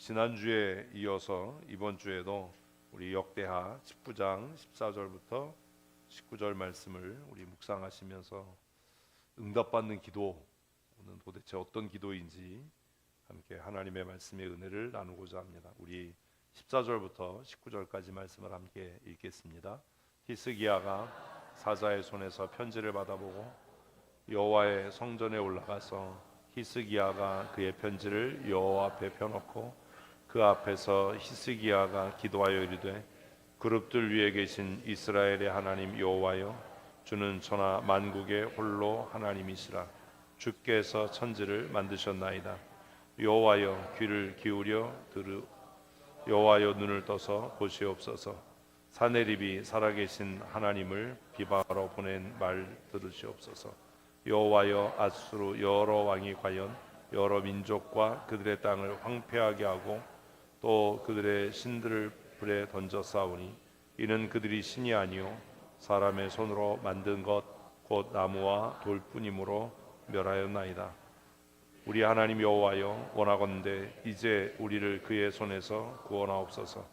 지난주에 이어서 이번 주에도 우리 역대하 19장 14절부터 19절 말씀을 우리 묵상하시면서 응답받는 기도는 도대체 어떤 기도인지 함께 하나님의 말씀의 은혜를 나누고자 합니다. 우리 14절부터 19절까지 말씀을 함께 읽겠습니다. 히스기야가 사자의 손에서 편지를 받아보고 여호와의 성전에 올라가서 히스기야가 그의 편지를 여호와 앞에 펴놓고 그 앞에서 히스기야가 기도하여 이르되 그룹들 위에 계신 이스라엘의 하나님 여호와여, 주는 천하 만국의 홀로 하나님이시라. 주께서 천지를 만드셨나이다. 여호와여, 귀를 기울여 여호와여, 눈을 떠서 보시옵소서. 사내립이 살아계신 하나님을 비방하러 보낸 말 들으시옵소서. 여호와여, 앗수르 여러 왕이 과연 여러 민족과 그들의 땅을 황폐하게 하고 또 그들의 신들을 불에 던져 싸우니 이는 그들이 신이 아니요 사람의 손으로 만든 것 곧 나무와 돌뿐이므로 멸하였나이다. 우리 하나님 여호와여, 원하건대 이제 우리를 그의 손에서 구원하옵소서.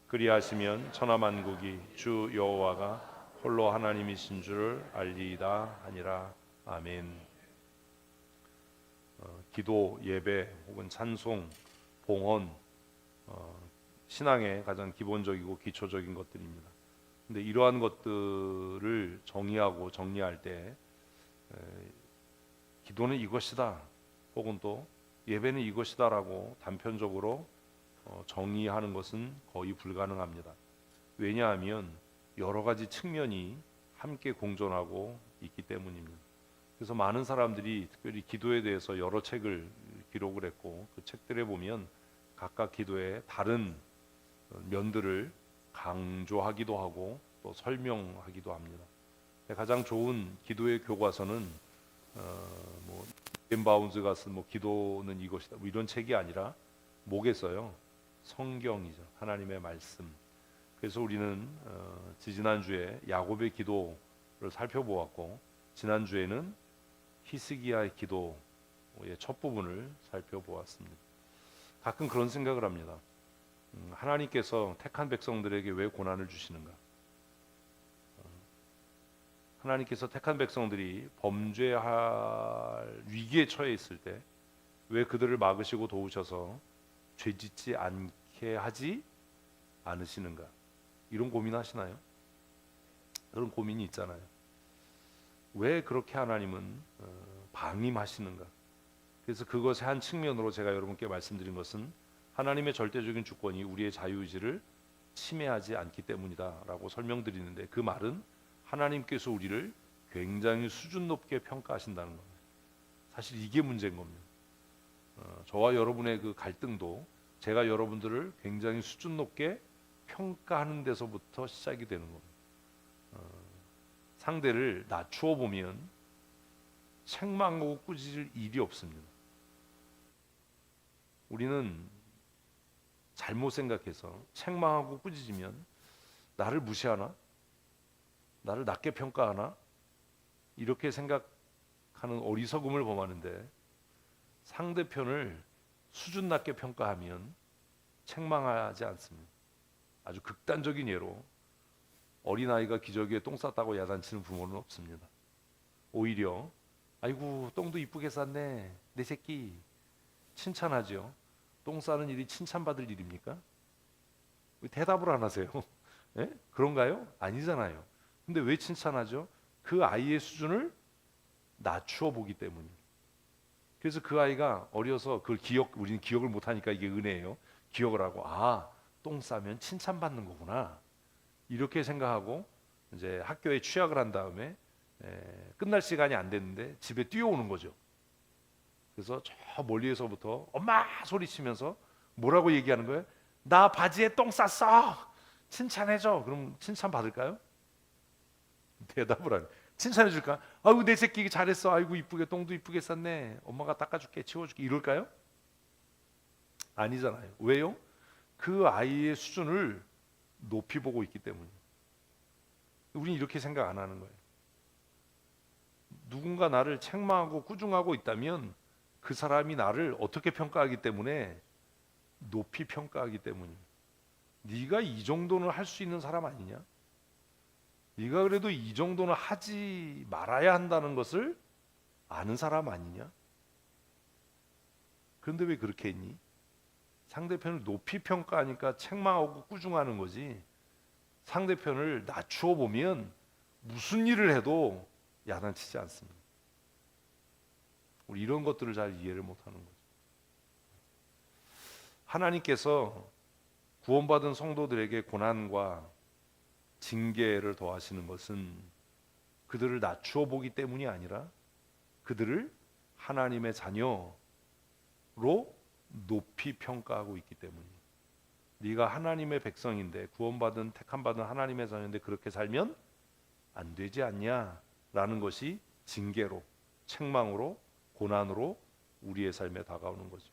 그리하시면 천하 만국이 주 여호와가 홀로 하나님이신 줄을 알리이다 하니라. 아멘. 기도, 예배 혹은 찬송, 봉헌, 신앙의 가장 기본적이고 기초적인 것들입니다. 근데 이러한 것들을 정의하고 정리할 때 기도는 이것이다 혹은 또 예배는 이것이다라고 단편적으로 정의하는 것은 거의 불가능합니다. 왜냐하면 여러 가지 측면이 함께 공존하고 있기 때문입니다. 그래서 많은 사람들이 특별히 기도에 대해서 여러 책을 기록을 했고 그 책들에 보면 각각 기도의 다른 면들을 강조하기도 하고 또 설명하기도 합니다. 가장 좋은 기도의 교과서는 댄 바운즈가 쓴 기도는 이것이다 이런 책이 아니라 뭐겠어요? 성경이죠. 하나님의 말씀. 그래서 우리는 지난주에 야곱의 기도를 살펴보았고 지난주에는 히스기야의 기도의 첫 부분을 살펴보았습니다. 가끔 그런 생각을 합니다. 하나님께서 택한 백성들에게 왜 고난을 주시는가? 하나님께서 택한 백성들이 범죄할 위기에 처해 있을 때 왜 그들을 막으시고 도우셔서 죄짓지 않게 하지 않으시는가? 이런 고민하시나요? 그런 고민이 있잖아요. 왜 그렇게 하나님은 방임하시는가? 그래서 그것의 한 측면으로 제가 여러분께 말씀드린 것은 하나님의 절대적인 주권이 우리의 자유의지를 침해하지 않기 때문이다라고 설명드리는데 그 말은 하나님께서 우리를 굉장히 수준 높게 평가하신다는 겁니다. 사실 이게 문제인 겁니다. 저와 여러분의 그 갈등도 제가 여러분들을 굉장히 수준 높게 평가하는 데서부터 시작이 되는 겁니다. 상대를 낮추어 보면 책망하고 꾸짖을 일이 없습니다. 우리는 잘못 생각해서 책망하고 꾸짖으면 나를 무시하나? 나를 낮게 평가하나? 이렇게 생각하는 어리석음을 범하는데 상대편을 수준 낮게 평가하면 책망하지 않습니다. 아주 극단적인 예로 어린아이가 기저귀에 똥 쌌다고 야단치는 부모는 없습니다. 오히려 아이고 똥도 이쁘게 쌌네 내 새끼 칭찬하죠. 똥 싸는 일이 칭찬받을 일입니까? 왜 대답을 안 하세요? 네? 그런가요? 아니잖아요. 근데 왜 칭찬하죠? 그 아이의 수준을 낮추어 보기 때문입니다. 그래서 그 아이가 어려서 그걸 우리는 기억을 못하니까 이게 은혜예요. 기억을 하고 똥 싸면 칭찬받는 거구나 이렇게 생각하고 이제 학교에 취학을 한 다음에 끝날 시간이 안 됐는데 집에 뛰어오는 거죠. 그래서 저 멀리에서부터 엄마 소리치면서 뭐라고 얘기하는 거예요? 나 바지에 똥 쌌어 칭찬해줘. 그럼 칭찬 받을까요? 대답을 안 해. 칭찬해 줄까? 아이고 내 새끼 잘했어. 아이고 이쁘게 똥도 이쁘게 쌌네. 엄마가 닦아줄게 치워줄게 이럴까요? 아니잖아요. 왜요? 그 아이의 수준을 높이 보고 있기 때문에. 우리는 이렇게 생각 안 하는 거예요. 누군가 나를 책망하고 꾸중하고 있다면 그 사람이 나를 어떻게 평가하기 때문에 높이 평가하기 때문입니다. 네가 이 정도는 할 수 있는 사람 아니냐? 네가 그래도 이 정도는 하지 말아야 한다는 것을 아는 사람 아니냐? 그런데 왜 그렇게 했니? 상대편을 높이 평가하니까 책망하고 꾸중하는 거지. 상대편을 낮추어 보면 무슨 일을 해도 야단치지 않습니다. 우리 이런 것들을 잘 이해를 못하는 거죠. 하나님께서 구원받은 성도들에게 고난과 징계를 더하시는 것은 그들을 낮추어 보기 때문이 아니라 그들을 하나님의 자녀로 높이 평가하고 있기 때문이에요. 네가 하나님의 백성인데, 구원받은 택함받은 하나님의 자녀인데 그렇게 살면 안 되지 않냐라는 것이 징계로, 책망으로, 고난으로 우리의 삶에 다가오는 거죠.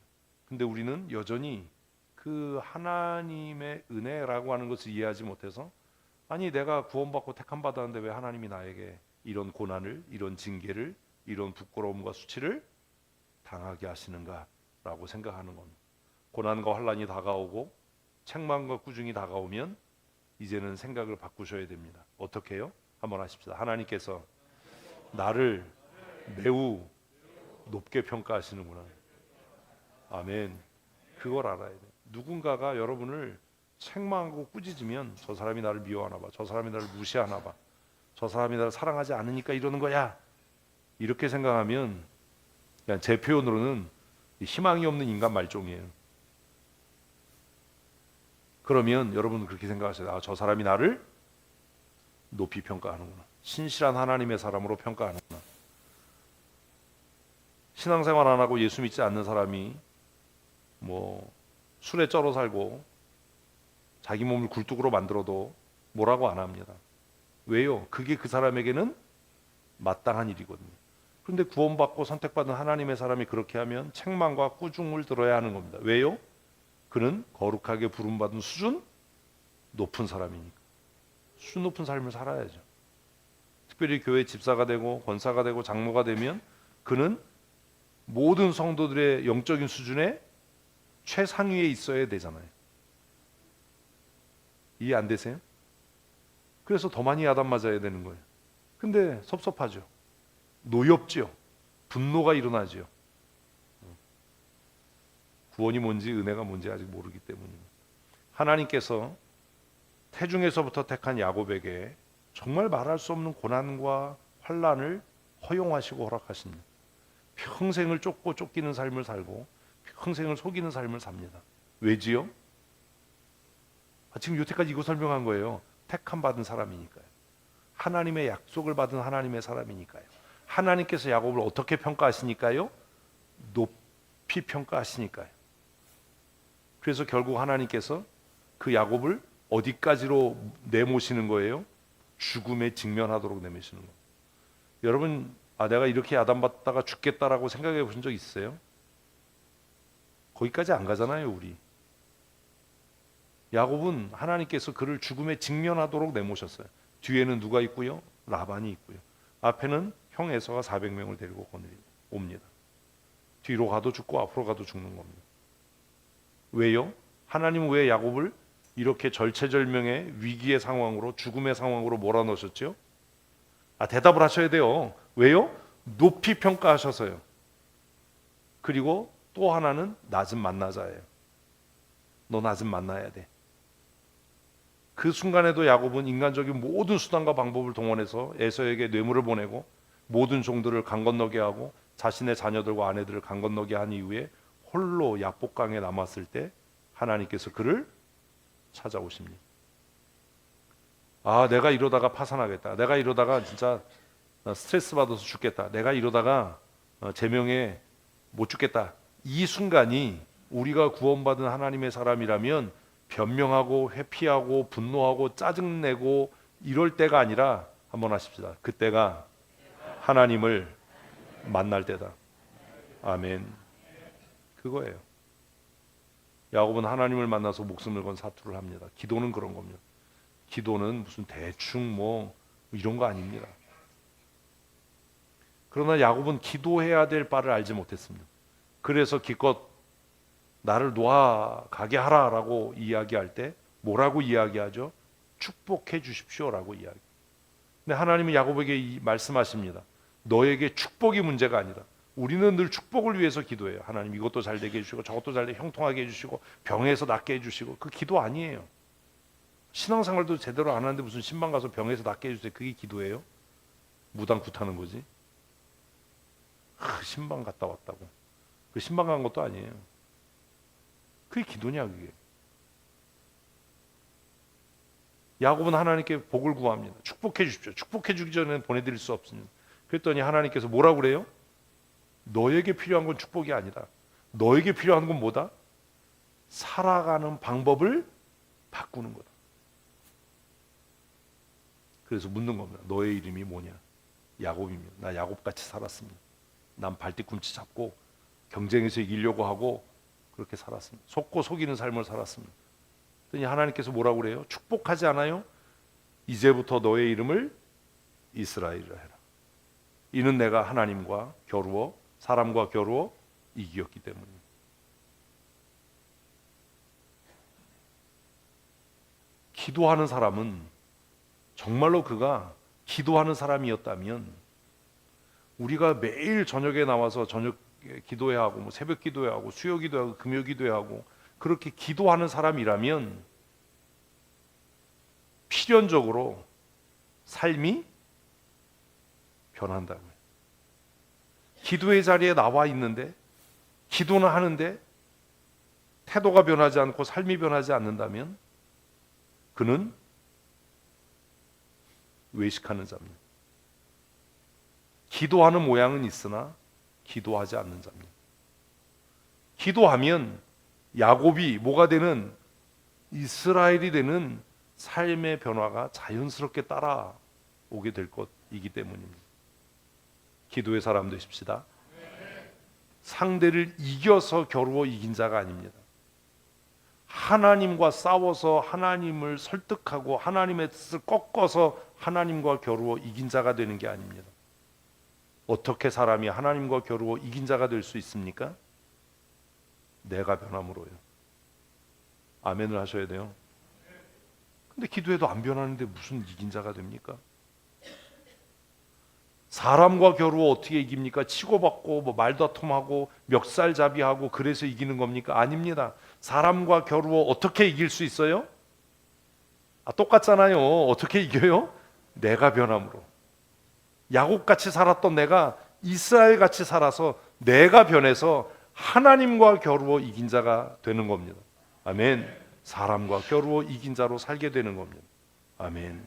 근데 우리는 여전히 그 하나님의 은혜라고 하는 것을 이해하지 못해서, 아니 내가 구원받고 택함받았는데 왜 하나님이 나에게 이런 고난을, 이런 징계를, 이런 부끄러움과 수치를 당하게 하시는가라고 생각하는 겁니다. 고난과 환난이 다가오고 책망과 꾸중이 다가오면 이제는 생각을 바꾸셔야 됩니다. 어떻게 해요? 한번 하십시다. 하나님께서 나를 매우 높게 평가하시는구나. 아멘. 그걸 알아야 돼요. 누군가가 여러분을 책망하고 꾸짖으면 저 사람이 나를 미워하나 봐, 저 사람이 나를 무시하나 봐, 저 사람이 나를 사랑하지 않으니까 이러는 거야, 이렇게 생각하면 그냥 제 표현으로는 희망이 없는 인간 말종이에요. 그러면 여러분은 그렇게 생각하셔야 돼요. 아, 저 사람이 나를 높이 평가하는구나, 신실한 하나님의 사람으로 평가하는구나. 신앙생활 안 하고 예수 믿지 않는 사람이 뭐 술에 쩔어 살고 자기 몸을 굴뚝으로 만들어도 뭐라고 안 합니다. 왜요? 그게 그 사람에게는 마땅한 일이거든요. 그런데 구원받고 선택받은 하나님의 사람이 그렇게 하면 책망과 꾸중을 들어야 하는 겁니다. 왜요? 그는 거룩하게 부름받은 수준 높은 사람이니까. 수준 높은 삶을 살아야죠. 특별히 교회 집사가 되고 권사가 되고 장로가 되면 그는 모든 성도들의 영적인 수준에 최상위에 있어야 되잖아요. 이해 안 되세요? 그래서 더 많이 야단 맞아야 되는 거예요. 근데 섭섭하죠. 노엽죠. 분노가 일어나죠. 구원이 뭔지, 은혜가 뭔지 아직 모르기 때문입니다. 하나님께서 태중에서부터 택한 야곱에게 정말 말할 수 없는 고난과 환난을 허용하시고 허락하십니다. 평생을 쫓고 쫓기는 삶을 살고 평생을 속이는 삶을 삽니다. 왜지요? 지금 여태까지 이거 설명한 거예요. 택함 받은 사람이니까요. 하나님의 약속을 받은 하나님의 사람이니까요. 하나님께서 야곱을 어떻게 평가하시니까요? 높이 평가하시니까요. 그래서 결국 하나님께서 그 야곱을 어디까지로 내모시는 거예요? 죽음에 직면하도록 내모시는 거예요. 여러분, 내가 이렇게 야단받다가 죽겠다라고 생각해 보신 적 있어요? 거기까지 안 가잖아요, 우리. 야곱은 하나님께서 그를 죽음에 직면하도록 내모셨어요. 뒤에는 누가 있고요? 라반이 있고요. 앞에는 형 에서가 400명을 데리고 옵니다. 뒤로 가도 죽고 앞으로 가도 죽는 겁니다. 왜요? 하나님은 왜 야곱을 이렇게 절체절명의 위기의 상황으로, 죽음의 상황으로 몰아넣으셨죠? 대답을 하셔야 돼요. 왜요? 높이 평가하셔서요. 그리고 또 하나는 낮은 만나자예요. 너 낮은 만나야 돼. 그 순간에도 야곱은 인간적인 모든 수단과 방법을 동원해서 에서에게 뇌물을 보내고 모든 종들을 강 건너게 하고 자신의 자녀들과 아내들을 강 건너게 한 이후에 홀로 야복강에 남았을 때 하나님께서 그를 찾아오십니다. 내가 이러다가 파산하겠다. 내가 이러다가 진짜 스트레스 받아서 죽겠다. 내가 이러다가 제명에 못 죽겠다. 이 순간이 우리가 구원받은 하나님의 사람이라면 변명하고 회피하고 분노하고 짜증내고 이럴 때가 아니라 한번 하십시다. 그때가 하나님을 만날 때다. 아멘. 그거예요. 야곱은 하나님을 만나서 목숨을 건 사투를 합니다. 기도는 그런 겁니다. 기도는 무슨 대충 뭐 이런 거 아닙니다. 그러나 야곱은 기도해야 될 바를 알지 못했습니다. 그래서 기껏 나를 놓아 가게 하라라고 이야기할 때 뭐라고 이야기하죠? 축복해 주십시오라고 이야기. 근데 하나님은 야곱에게 말씀하십니다. 너에게 축복이 문제가 아니라, 우리는 늘 축복을 위해서 기도해요. 하나님 이것도 잘 되게 해주시고 저것도 잘 되게 형통하게 해주시고 병에서 낫게 해주시고. 그 기도 아니에요. 신앙생활도 제대로 안 하는데 무슨 신방 가서 병에서 낫게 해주세요, 그게 기도예요? 무당 굿하는 거지. 신방 갔다 왔다고. 그 신방 간 것도 아니에요. 그게 기도냐 그게. 야곱은 하나님께 복을 구합니다. 축복해 주십시오. 축복해 주기 전에는 보내드릴 수 없습니다. 그랬더니 하나님께서 뭐라고 그래요? 너에게 필요한 건 축복이 아니라 너에게 필요한 건 뭐다? 살아가는 방법을 바꾸는 거다. 그래서 묻는 겁니다. 너의 이름이 뭐냐? 야곱입니다. 나 야곱같이 살았습니다. 난 발뒤꿈치 잡고 경쟁에서 이기려고 하고 그렇게 살았습니다. 속고 속이는 삶을 살았습니다. 그랬더니 하나님께서 뭐라고 그래요? 축복하지 않아요? 이제부터 너의 이름을 이스라엘이라 해라. 이는 내가 하나님과 겨루어 사람과 겨루어 이기었기 때문입니다. 기도하는 사람은 정말로 그가 기도하는 사람이었다면, 우리가 매일 저녁에 나와서 저녁 기도해야 하고 뭐 새벽 기도해야 하고 수요 기도하고 금요 기도해야 하고 그렇게 기도하는 사람이라면 필연적으로 삶이 변한다고요. 기도의 자리에 나와 있는데, 기도는 하는데 태도가 변하지 않고 삶이 변하지 않는다면 그는 외식하는 자입니다. 기도하는 모양은 있으나 기도하지 않는 자입니다. 기도하면 야곱이 뭐가 되는, 이스라엘이 되는 삶의 변화가 자연스럽게 따라오게 될 것이기 때문입니다. 기도의 사람 되십시다. 상대를 이겨서 겨루어 이긴 자가 아닙니다. 하나님과 싸워서 하나님을 설득하고 하나님의 뜻을 꺾어서 하나님과 겨루어 이긴 자가 되는 게 아닙니다. 어떻게 사람이 하나님과 겨루어 이긴 자가 될 수 있습니까? 내가 변함으로요. 아멘을 하셔야 돼요. 근데 기도해도 안 변하는데 무슨 이긴 자가 됩니까? 사람과 겨루어 어떻게 이깁니까? 치고받고 뭐 말다툼하고 멱살잡이하고 그래서 이기는 겁니까? 아닙니다. 사람과 겨루어 어떻게 이길 수 있어요? 똑같잖아요. 어떻게 이겨요? 내가 변함으로. 야곱같이 살았던 내가 이스라엘같이 살아서 내가 변해서 하나님과 겨루어 이긴 자가 되는 겁니다. 아멘. 사람과 겨루어 이긴 자로 살게 되는 겁니다. 아멘.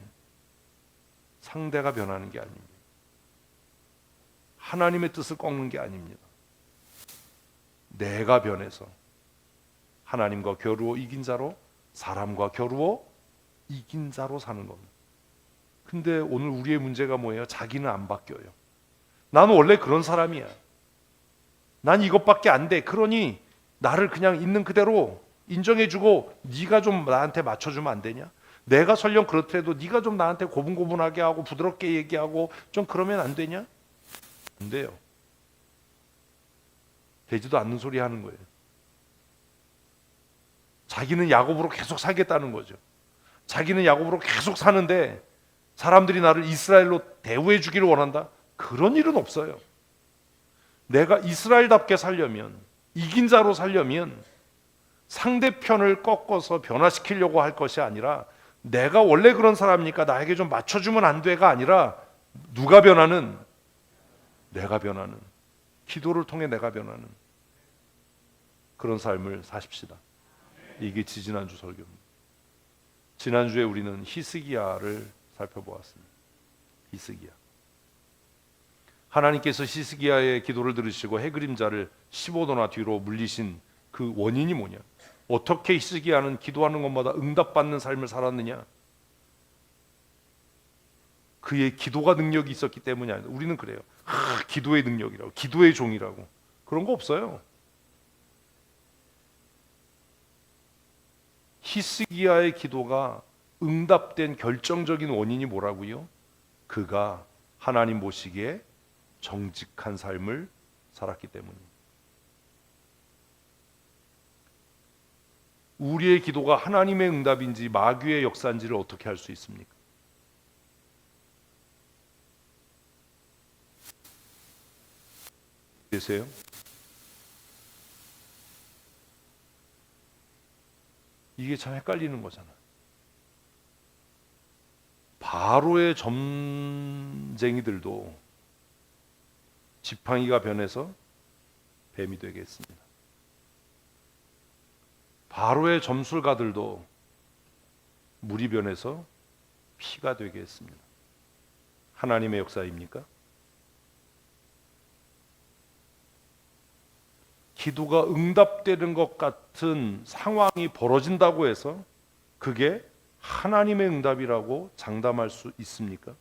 상대가 변하는 게 아닙니다. 하나님의 뜻을 꺾는 게 아닙니다. 내가 변해서 하나님과 겨루어 이긴 자로, 사람과 겨루어 이긴 자로 사는 겁니다. 근데 오늘 우리의 문제가 뭐예요? 자기는 안 바뀌어요. 나는 원래 그런 사람이야. 난 이것밖에 안 돼. 그러니 나를 그냥 있는 그대로 인정해주고 네가 좀 나한테 맞춰주면 안 되냐? 내가 설령 그렇더라도 네가 좀 나한테 고분고분하게 하고 부드럽게 얘기하고 좀 그러면 안 되냐? 안 돼요. 되지도 않는 소리 하는 거예요. 자기는 야곱으로 계속 살겠다는 거죠. 자기는 야곱으로 계속 사는데 사람들이 나를 이스라엘로 대우해 주기를 원한다? 그런 일은 없어요. 내가 이스라엘답게 살려면, 이긴 자로 살려면 상대편을 꺾어서 변화시키려고 할 것이 아니라, 내가 원래 그런 사람이니까 나에게 좀 맞춰주면 안 돼가 아니라, 누가 변하는? 내가 변하는, 기도를 통해 내가 변하는 그런 삶을 사십시다. 이게 지지난주 설교입니다. 지난주에 우리는 히스기야를 살펴보았습니다. 히스기야. 하나님께서 히스기야의 기도를 들으시고 해그림자를 15도나 뒤로 물리신 그 원인이 뭐냐? 어떻게 히스기야는 기도하는 것마다 응답받는 삶을 살았느냐? 그의 기도가 능력이 있었기 때문이 아니다. 우리는 그래요. 기도의 능력이라고, 기도의 종이라고. 그런 거 없어요. 히스기야의 기도가 응답된 결정적인 원인이 뭐라고요? 그가 하나님 보시기에 정직한 삶을 살았기 때문입니다. 우리의 기도가 하나님의 응답인지 마귀의 역사인지를 어떻게 알 수 있습니까? 계세요? 이게 참 헷갈리는 거잖아. 바로의 점쟁이들도 지팡이가 변해서 뱀이 되게 했습니다. 바로의 점술가들도 물이 변해서 피가 되게 했습니다. 하나님의 역사입니까? 기도가 응답되는 것 같은 상황이 벌어진다고 해서 그게 하나님의 응답이라고 장담할 수 있습니까?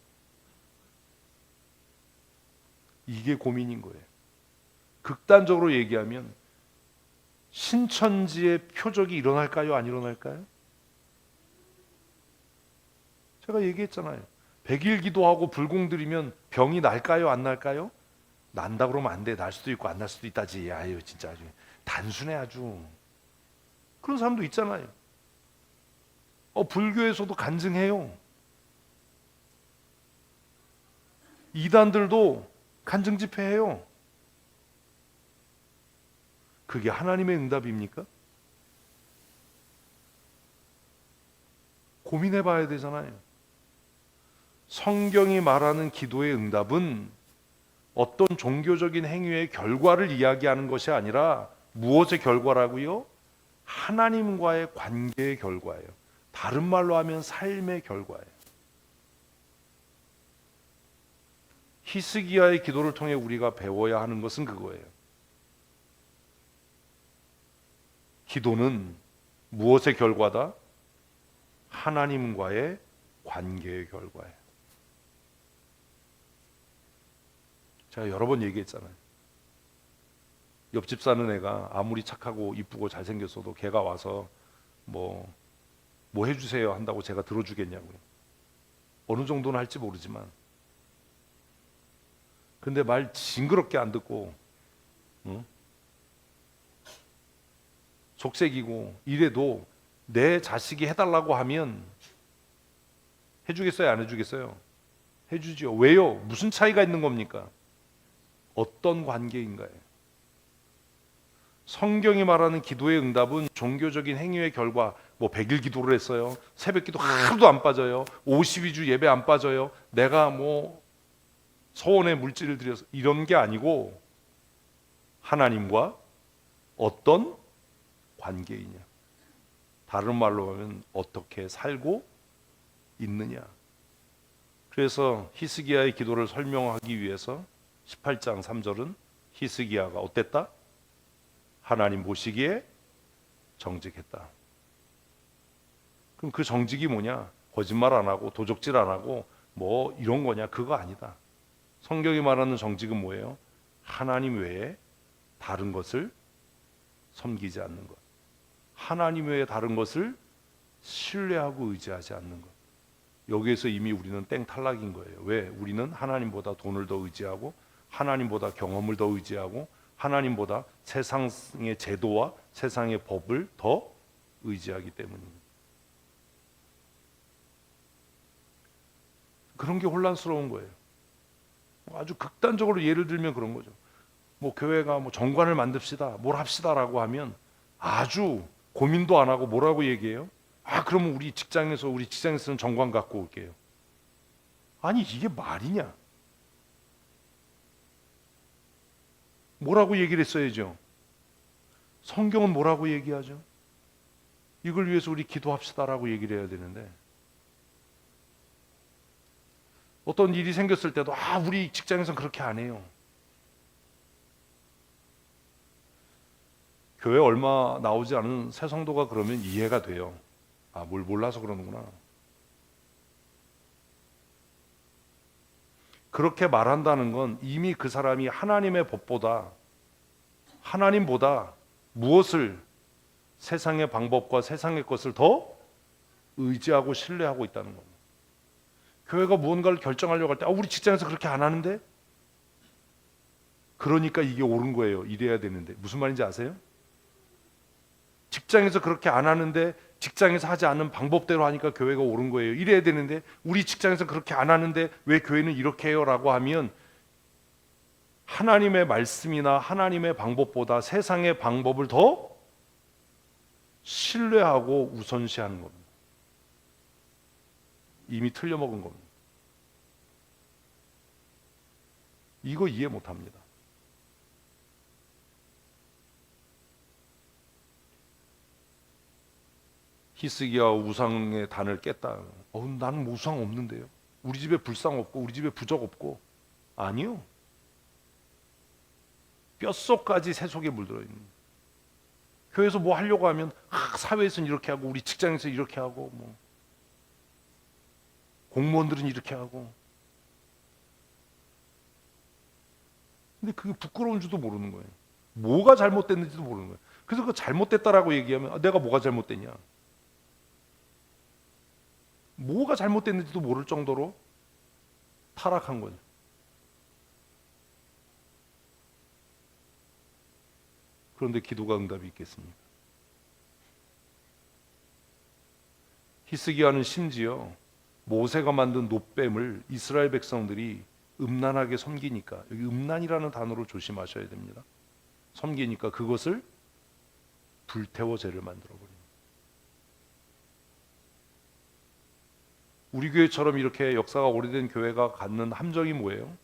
이게 고민인 거예요. 극단적으로 얘기하면 신천지의 표적이 일어날까요? 안 일어날까요? 제가 얘기했잖아요. 100일 기도하고 불공 들이면 병이 날까요? 안 날까요? 난다 그러면 안 돼. 날 수도 있고 안 날 수도 있다지. 아유 진짜 아주 단순해 아주. 그런 사람도 있잖아요. 불교에서도 간증해요. 이단들도 간증 집회해요. 그게 하나님의 응답입니까? 고민해 봐야 되잖아요. 성경이 말하는 기도의 응답은 어떤 종교적인 행위의 결과를 이야기하는 것이 아니라 무엇의 결과라고요? 하나님과의 관계의 결과예요. 다른 말로 하면 삶의 결과예요. 히스기야의 기도를 통해 우리가 배워야 하는 것은 그거예요. 기도는 무엇의 결과다? 하나님과의 관계의 결과예요. 제가 여러 번 얘기했잖아요. 옆집 사는 애가 아무리 착하고 이쁘고 잘생겼어도 걔가 와서 뭐 해주세요 한다고 제가 들어주겠냐고요. 어느 정도는 할지 모르지만 근데 말 징그럽게 안 듣고 속색이고 이래도 내 자식이 해달라고 하면 해주겠어요? 안 해주겠어요? 해주죠. 왜요? 무슨 차이가 있는 겁니까? 어떤 관계인가요? 성경이 말하는 기도의 응답은 종교적인 행위의 결과 100일 기도를 했어요. 새벽 기도 하루도 안 빠져요. 52주 예배 안 빠져요. 내가 서원에 물질을 드려서 이런 게 아니고 하나님과 어떤 관계이냐. 다른 말로 하면 어떻게 살고 있느냐. 그래서 히스기야의 기도를 설명하기 위해서 18장 3절은 히스기야가 어땠다? 하나님 보시기에 정직했다. 그럼 그 정직이 뭐냐? 거짓말 안 하고 도적질 안 하고 이런 거냐? 그거 아니다. 성경이 말하는 정직은 뭐예요? 하나님 외에 다른 것을 섬기지 않는 것. 하나님 외에 다른 것을 신뢰하고 의지하지 않는 것. 여기에서 이미 우리는 땡 탈락인 거예요. 왜? 우리는 하나님보다 돈을 더 의지하고 하나님보다 경험을 더 의지하고 하나님보다 세상의 제도와 세상의 법을 더 의지하기 때문입니다. 그런 게 혼란스러운 거예요. 아주 극단적으로 예를 들면 그런 거죠. 교회가 정관을 만듭시다, 뭘 합시다라고 하면 아주 고민도 안 하고 뭐라고 얘기해요? 그러면 우리 직장에서는 정관 갖고 올게요. 아니 이게 말이냐? 뭐라고 얘기를 했어야죠? 성경은 뭐라고 얘기하죠? 이걸 위해서 우리 기도합시다라고 얘기를 해야 되는데 어떤 일이 생겼을 때도 우리 직장에서는 그렇게 안 해요. 교회 얼마 나오지 않은 새 성도가 그러면 이해가 돼요. 뭘 몰라서 그러는구나. 그렇게 말한다는 건 이미 그 사람이 하나님의 법보다 하나님보다 무엇을 세상의 방법과 세상의 것을 더 의지하고 신뢰하고 있다는 겁니다. 교회가 무언가를 결정하려고 할 때 우리 직장에서 그렇게 안 하는데? 그러니까 이게 옳은 거예요. 이래야 되는데. 무슨 말인지 아세요? 직장에서 그렇게 안 하는데 직장에서 하지 않는 방법대로 하니까 교회가 옳은 거예요. 이래야 되는데 우리 직장에서 그렇게 안 하는데 왜 교회는 이렇게 해요? 라고 하면 하나님의 말씀이나 하나님의 방법보다 세상의 방법을 더 신뢰하고 우선시하는 겁니다. 이미 틀려먹은 겁니다. 이거 이해 못합니다. 히스기야 우상의 단을 깼다. 나는 우상 없는데요. 우리 집에 불상 없고 우리 집에 부적 없고. 아니요. 뼛속까지 세속에 물들어 있는. 교회에서 뭐 하려고 하면 사회에서는 이렇게 하고 우리 직장에서 이렇게 하고 뭐 공무원들은 이렇게 하고. 근데 그게 부끄러운 줄도 모르는 거예요. 뭐가 잘못됐는지도 모르는 거예요. 그래서 그 잘못됐다라고 얘기하면 내가 뭐가 잘못됐냐? 뭐가 잘못됐는지도 모를 정도로 타락한 거죠. 그런데 기도가 응답이 있겠습니까? 히스기야는 심지어 모세가 만든 놋뱀을 이스라엘 백성들이 음란하게 섬기니까, 여기 음란이라는 단어로 조심하셔야 됩니다. 섬기니까 그것을 불태워 죄를 만들어 버립니다. 우리 교회처럼 이렇게 역사가 오래된 교회가 갖는 함정이 뭐예요?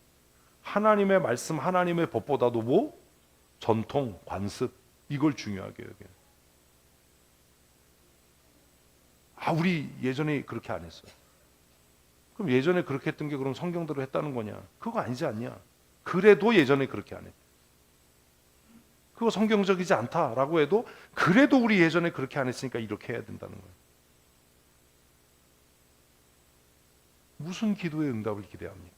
하나님의 말씀, 하나님의 법보다도 뭐? 전통, 관습, 이걸 중요하게 여겨요. 우리 예전에 그렇게 안 했어요. 그럼 예전에 그렇게 했던 게 그럼 성경대로 했다는 거냐? 그거 아니지 않냐? 그래도 예전에 그렇게 안 했다. 그거 성경적이지 않다라고 해도 그래도 우리 예전에 그렇게 안 했으니까 이렇게 해야 된다는 거예요. 무슨 기도의 응답을 기대합니까?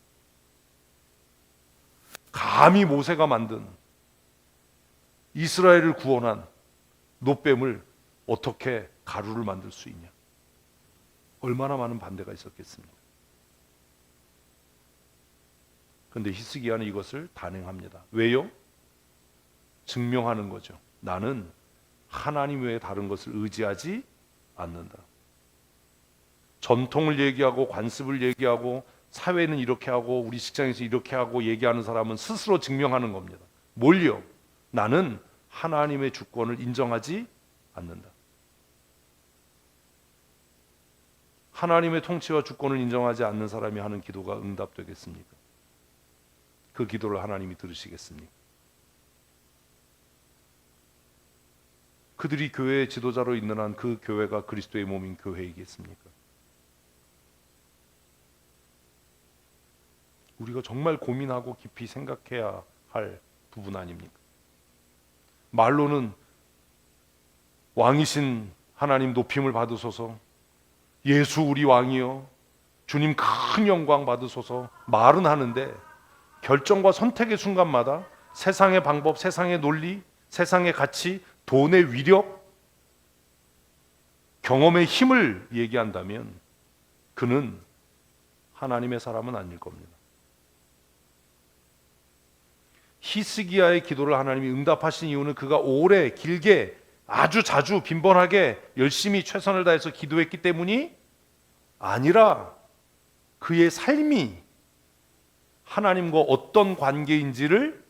감히 모세가 만든 이스라엘을 구원한 놋뱀을 어떻게 가루를 만들 수 있냐? 얼마나 많은 반대가 있었겠습니까? 그런데 히스기야는 이것을 단행합니다. 왜요? 증명하는 거죠. 나는 하나님 외에 다른 것을 의지하지 않는다. 전통을 얘기하고 관습을 얘기하고 사회는 이렇게 하고 우리 직장에서 이렇게 하고 얘기하는 사람은 스스로 증명하는 겁니다. 뭘요? 나는 하나님의 주권을 인정하지 않는다. 하나님의 통치와 주권을 인정하지 않는 사람이 하는 기도가 응답되겠습니까? 그 기도를 하나님이 들으시겠습니까? 그들이 교회의 지도자로 있는 한 그 교회가 그리스도의 몸인 교회이겠습니까? 우리가 정말 고민하고 깊이 생각해야 할 부분 아닙니까? 말로는 왕이신 하나님 높임을 받으소서, 예수 우리 왕이여, 주님 큰 영광 받으소서 말은 하는데 결정과 선택의 순간마다 세상의 방법, 세상의 논리, 세상의 가치, 돈의 위력, 경험의 힘을 얘기한다면 그는 하나님의 사람은 아닐 겁니다. 히스기야의 기도를 하나님이 응답하신 이유는 그가 오래 길게 아주 자주 빈번하게 열심히 최선을 다해서 기도했기 때문이 아니라 그의 삶이 하나님과 어떤 관계인지를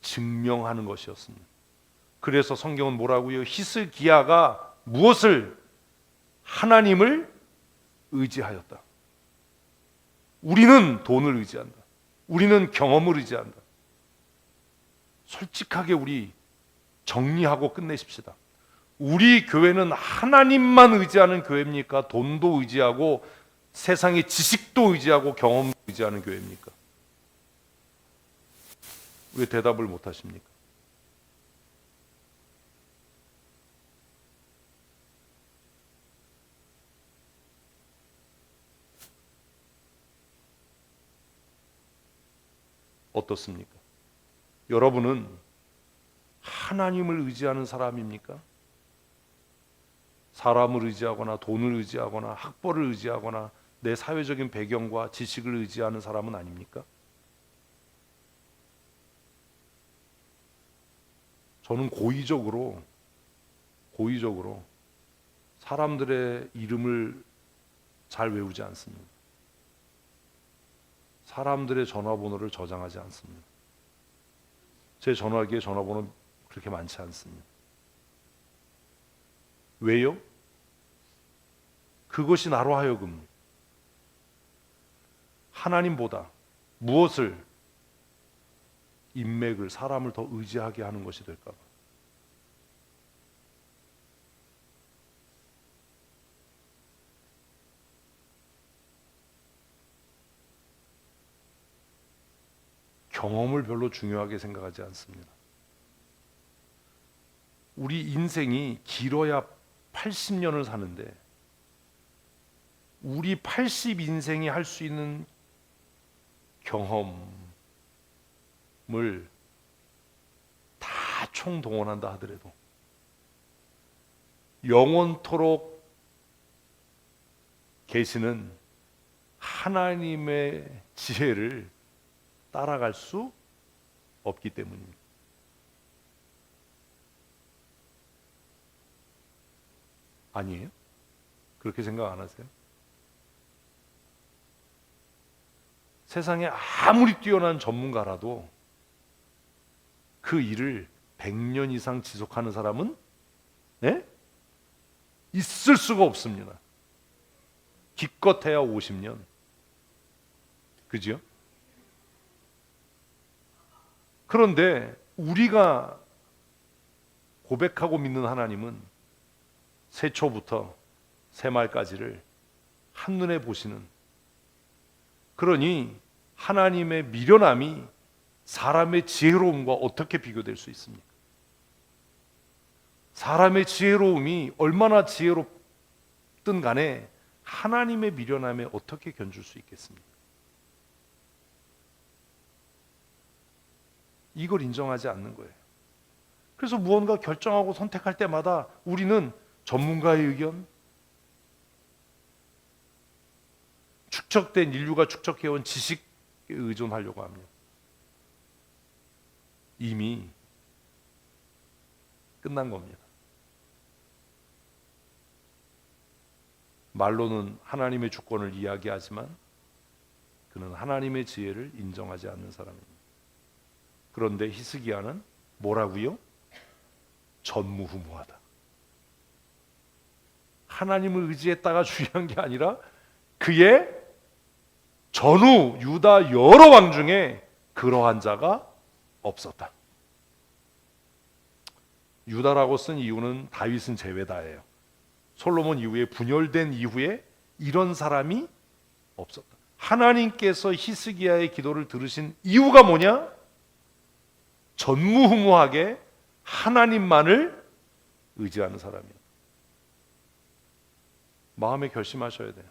증명하는 것이었습니다. 그래서 성경은 뭐라고요? 히스기야가 무엇을? 하나님을 의지하였다. 우리는 돈을 의지한다. 우리는 경험을 의지한다. 솔직하게 우리 정리하고 끝내십시다. 우리 교회는 하나님만 의지하는 교회입니까? 돈도 의지하고 세상의 지식도 의지하고 경험도 의지하는 교회입니까? 왜 대답을 못 하십니까? 어떻습니까? 여러분은 하나님을 의지하는 사람입니까? 사람을 의지하거나 돈을 의지하거나 학벌을 의지하거나 내 사회적인 배경과 지식을 의지하는 사람은 아닙니까? 저는 고의적으로 고의적으로 사람들의 이름을 잘 외우지 않습니다. 사람들의 전화번호를 저장하지 않습니다. 제 전화기에 전화번호 그렇게 많지 않습니다. 왜요? 그것이 나로 하여금 하나님보다 무엇을, 인맥을, 사람을 더 의지하게 하는 것이 될까 봐. 경험을 별로 중요하게 생각하지 않습니다. 우리 인생이 길어야 80년을 사는데 우리 80인생이 할 수 있는 경험을 다 총동원한다 하더라도 영원토록 계시는 하나님의 지혜를 따라갈 수 없기 때문입니다. 아니에요? 그렇게 생각 안 하세요? 세상에 아무리 뛰어난 전문가라도 그 일을 100년 이상 지속하는 사람은 있을 수가 없습니다. 기껏해야 50년. 그죠? 그런데 우리가 고백하고 믿는 하나님은 새초부터 새말까지를 한눈에 보시는, 그러니 하나님의 미련함이 사람의 지혜로움과 어떻게 비교될 수 있습니까? 사람의 지혜로움이 얼마나 지혜롭든 간에 하나님의 미련함에 어떻게 견줄 수 있겠습니까? 이걸 인정하지 않는 거예요. 그래서 무언가 결정하고 선택할 때마다 우리는 전문가의 의견, 축적된, 인류가 축적해온 지식에 의존하려고 합니다. 이미 끝난 겁니다. 말로는 하나님의 주권을 이야기하지만 그는 하나님의 지혜를 인정하지 않는 사람입니다. 그런데 히스기야는 뭐라고요? 전무후무하다. 하나님을 의지했다가 중요한 게 아니라 그의 전후 유다 여러 왕 중에 그러한 자가 없었다. 유다라고 쓴 이유는 다윗은 제외다예요. 솔로몬 이후에 분열된 이후에 이런 사람이 없었다. 하나님께서 히스기야의 기도를 들으신 이유가 뭐냐? 전무후무하게 하나님만을 의지하는 사람이에요. 마음에 결심하셔야 돼요.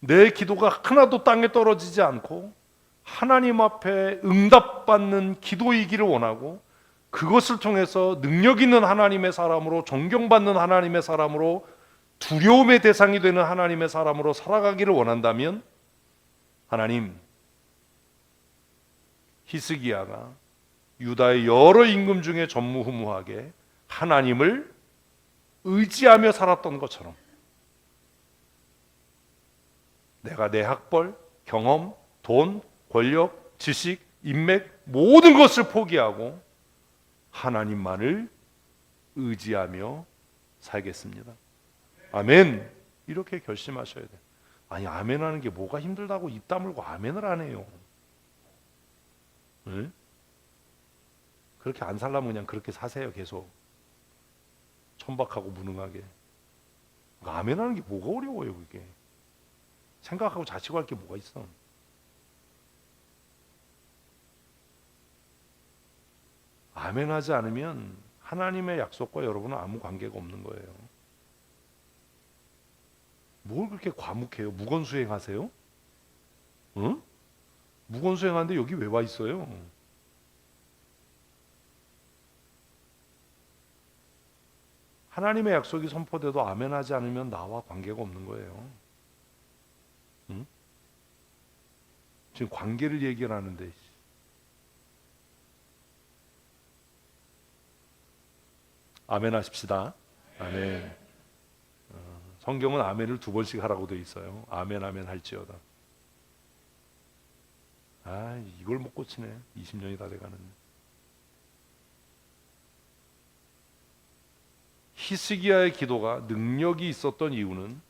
내 기도가 하나도 땅에 떨어지지 않고 하나님 앞에 응답받는 기도이기를 원하고 그것을 통해서 능력 있는 하나님의 사람으로, 존경받는 하나님의 사람으로, 두려움의 대상이 되는 하나님의 사람으로 살아가기를 원한다면 하나님, 히스기야가 유다의 여러 임금 중에 전무후무하게 하나님을 의지하며 살았던 것처럼 내가 내 학벌, 경험, 돈, 권력, 지식, 인맥 모든 것을 포기하고 하나님만을 의지하며 살겠습니다. 아멘. 이렇게 결심하셔야 돼요. 아니, 아멘하는 게 뭐가 힘들다고 입 다물고 아멘을 안 해요. 네? 그렇게 안 살려면 그냥 그렇게 사세요. 계속 천박하고 무능하게. 아멘하는 게 뭐가 어려워요. 그게 생각하고 자치고 할 게 뭐가 있어. 아멘하지 않으면 하나님의 약속과 여러분은 아무 관계가 없는 거예요. 뭘 그렇게 과묵해요? 무건수행하세요? 응? 무건수행하는데 여기 왜 와 있어요? 하나님의 약속이 선포돼도 아멘하지 않으면 나와 관계가 없는 거예요. 응? 지금 관계를 얘기하는데, 아멘 하십시다. 아멘. 성경은 아멘을 2번씩 하라고 되어 있어요. 아멘 아멘 할지어다. 이걸 못 고치네. 20년이 다 돼가는데. 히스기야의 기도가 능력이 있었던 이유는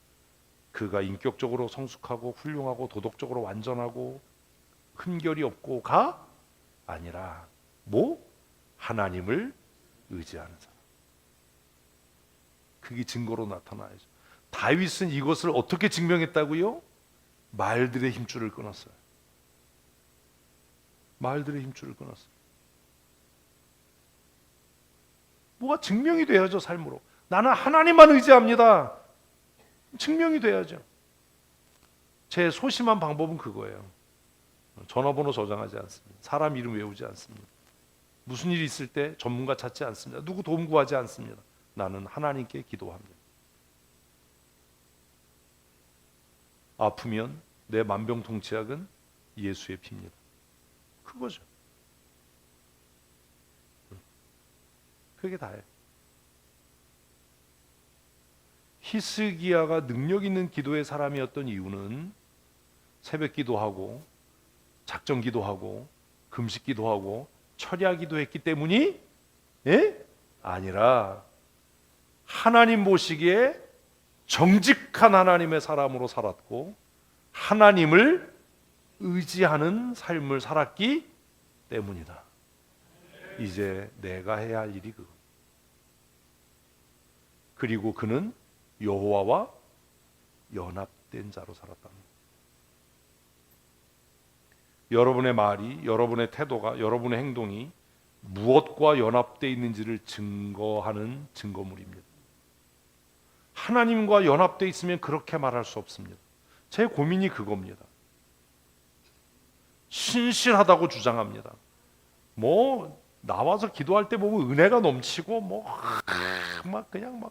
그가 인격적으로 성숙하고 훌륭하고 도덕적으로 완전하고 흠결이 없고가 아니라 하나님을 의지하는 사람. 그게 증거로 나타나야죠. 다윗은 이것을 어떻게 증명했다고요? 말들의 힘줄을 끊었어요. 말들의 힘줄을 끊었어요. 뭐가 증명이 돼야죠, 삶으로. 나는 하나님만 의지합니다. 증명이 돼야죠. 제 소심한 방법은 그거예요. 전화번호 저장하지 않습니다. 사람 이름 외우지 않습니다. 무슨 일이 있을 때 전문가 찾지 않습니다. 누구 도움 구하지 않습니다. 나는 하나님께 기도합니다. 아프면 내 만병통치약은 예수의 피입니다. 그거죠. 그게 다예요. 히스기야가 능력 있는 기도의 사람이었던 이유는 새벽 기도하고 작정 기도하고 금식 기도하고 철야 기도했기 때문이 아니라 하나님 보시기에 정직한 하나님의 사람으로 살았고 하나님을 의지하는 삶을 살았기 때문이다. 이제 내가 해야 할 일이 그거. 그리고 그는 여호와와 연합된 자로 살았답니다. 여러분의 말이, 여러분의 태도가, 여러분의 행동이 무엇과 연합되어 있는지를 증거하는 증거물입니다. 하나님과 연합되어 있으면 그렇게 말할 수 없습니다. 제 고민이 그겁니다. 신실하다고 주장합니다. 나와서 기도할 때 보면 은혜가 넘치고 막 그냥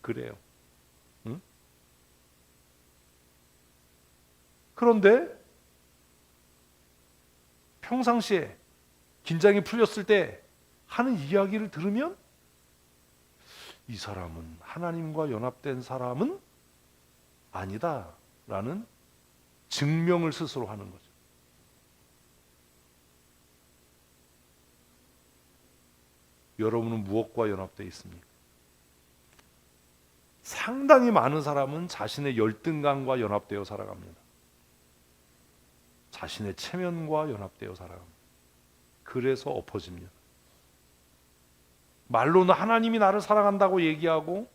그래요. 응? 그런데 평상시에 긴장이 풀렸을 때 하는 이야기를 들으면 이 사람은 하나님과 연합된 사람은 아니다라는 증명을 스스로 하는 거죠. 여러분은 무엇과 연합되어 있습니까? 상당히 많은 사람은 자신의 열등감과 연합되어 살아갑니다. 자신의 체면과 연합되어 살아갑니다. 그래서 엎어집니다. 말로는 하나님이 나를 사랑한다고 얘기하고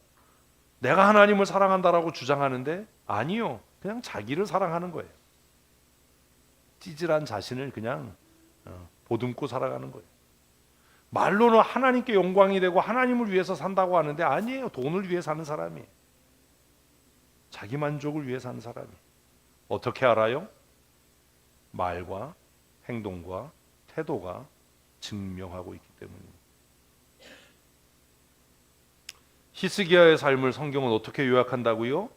내가 하나님을 사랑한다라고 주장하는데 아니요. 그냥 자기를 사랑하는 거예요. 찌질한 자신을 그냥 보듬고 살아가는 거예요. 말로는 하나님께 영광이 되고 하나님을 위해서 산다고 하는데 아니에요. 돈을 위해 사는 사람이에요. 자기 만족을 위해 사는 사람이에요. 어떻게 알아요? 말과 행동과 태도가 증명하고 있기 때문입니다. 히스기야의 삶을 성경은 어떻게 요약한다고요?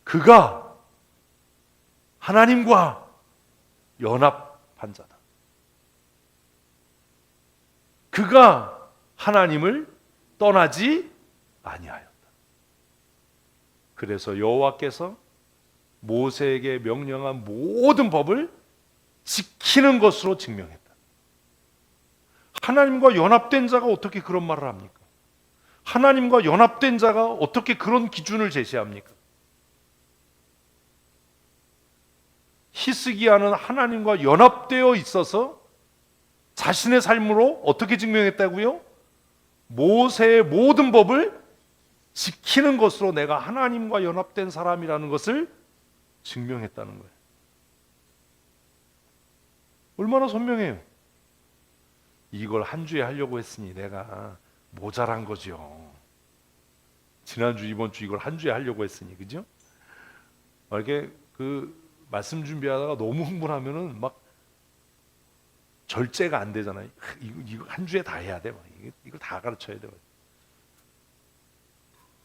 그가 하나님과 연합한 자다. 그가 하나님을 떠나지 아니하였다. 그래서 여호와께서 모세에게 명령한 모든 법을 지키는 것으로 증명했다. 하나님과 연합된 자가 어떻게 그런 말을 합니까? 하나님과 연합된 자가 어떻게 그런 기준을 제시합니까? 히스기야는 하나님과 연합되어 있어서 자신의 삶으로 어떻게 증명했다고요? 모세의 모든 법을 지키는 것으로 내가 하나님과 연합된 사람이라는 것을 증명했다는 거예요. 얼마나 선명해요. 이걸 한 주에 하려고 했으니 내가 모자란 거죠. 지난주 이번 주 이걸 한 주에 하려고 했으니 그죠? 이렇게 말씀 준비하다가 너무 흥분하면은 막 절제가 안 되잖아요. 이거 한 주에 다 해야 돼. 이걸 다 가르쳐야 돼.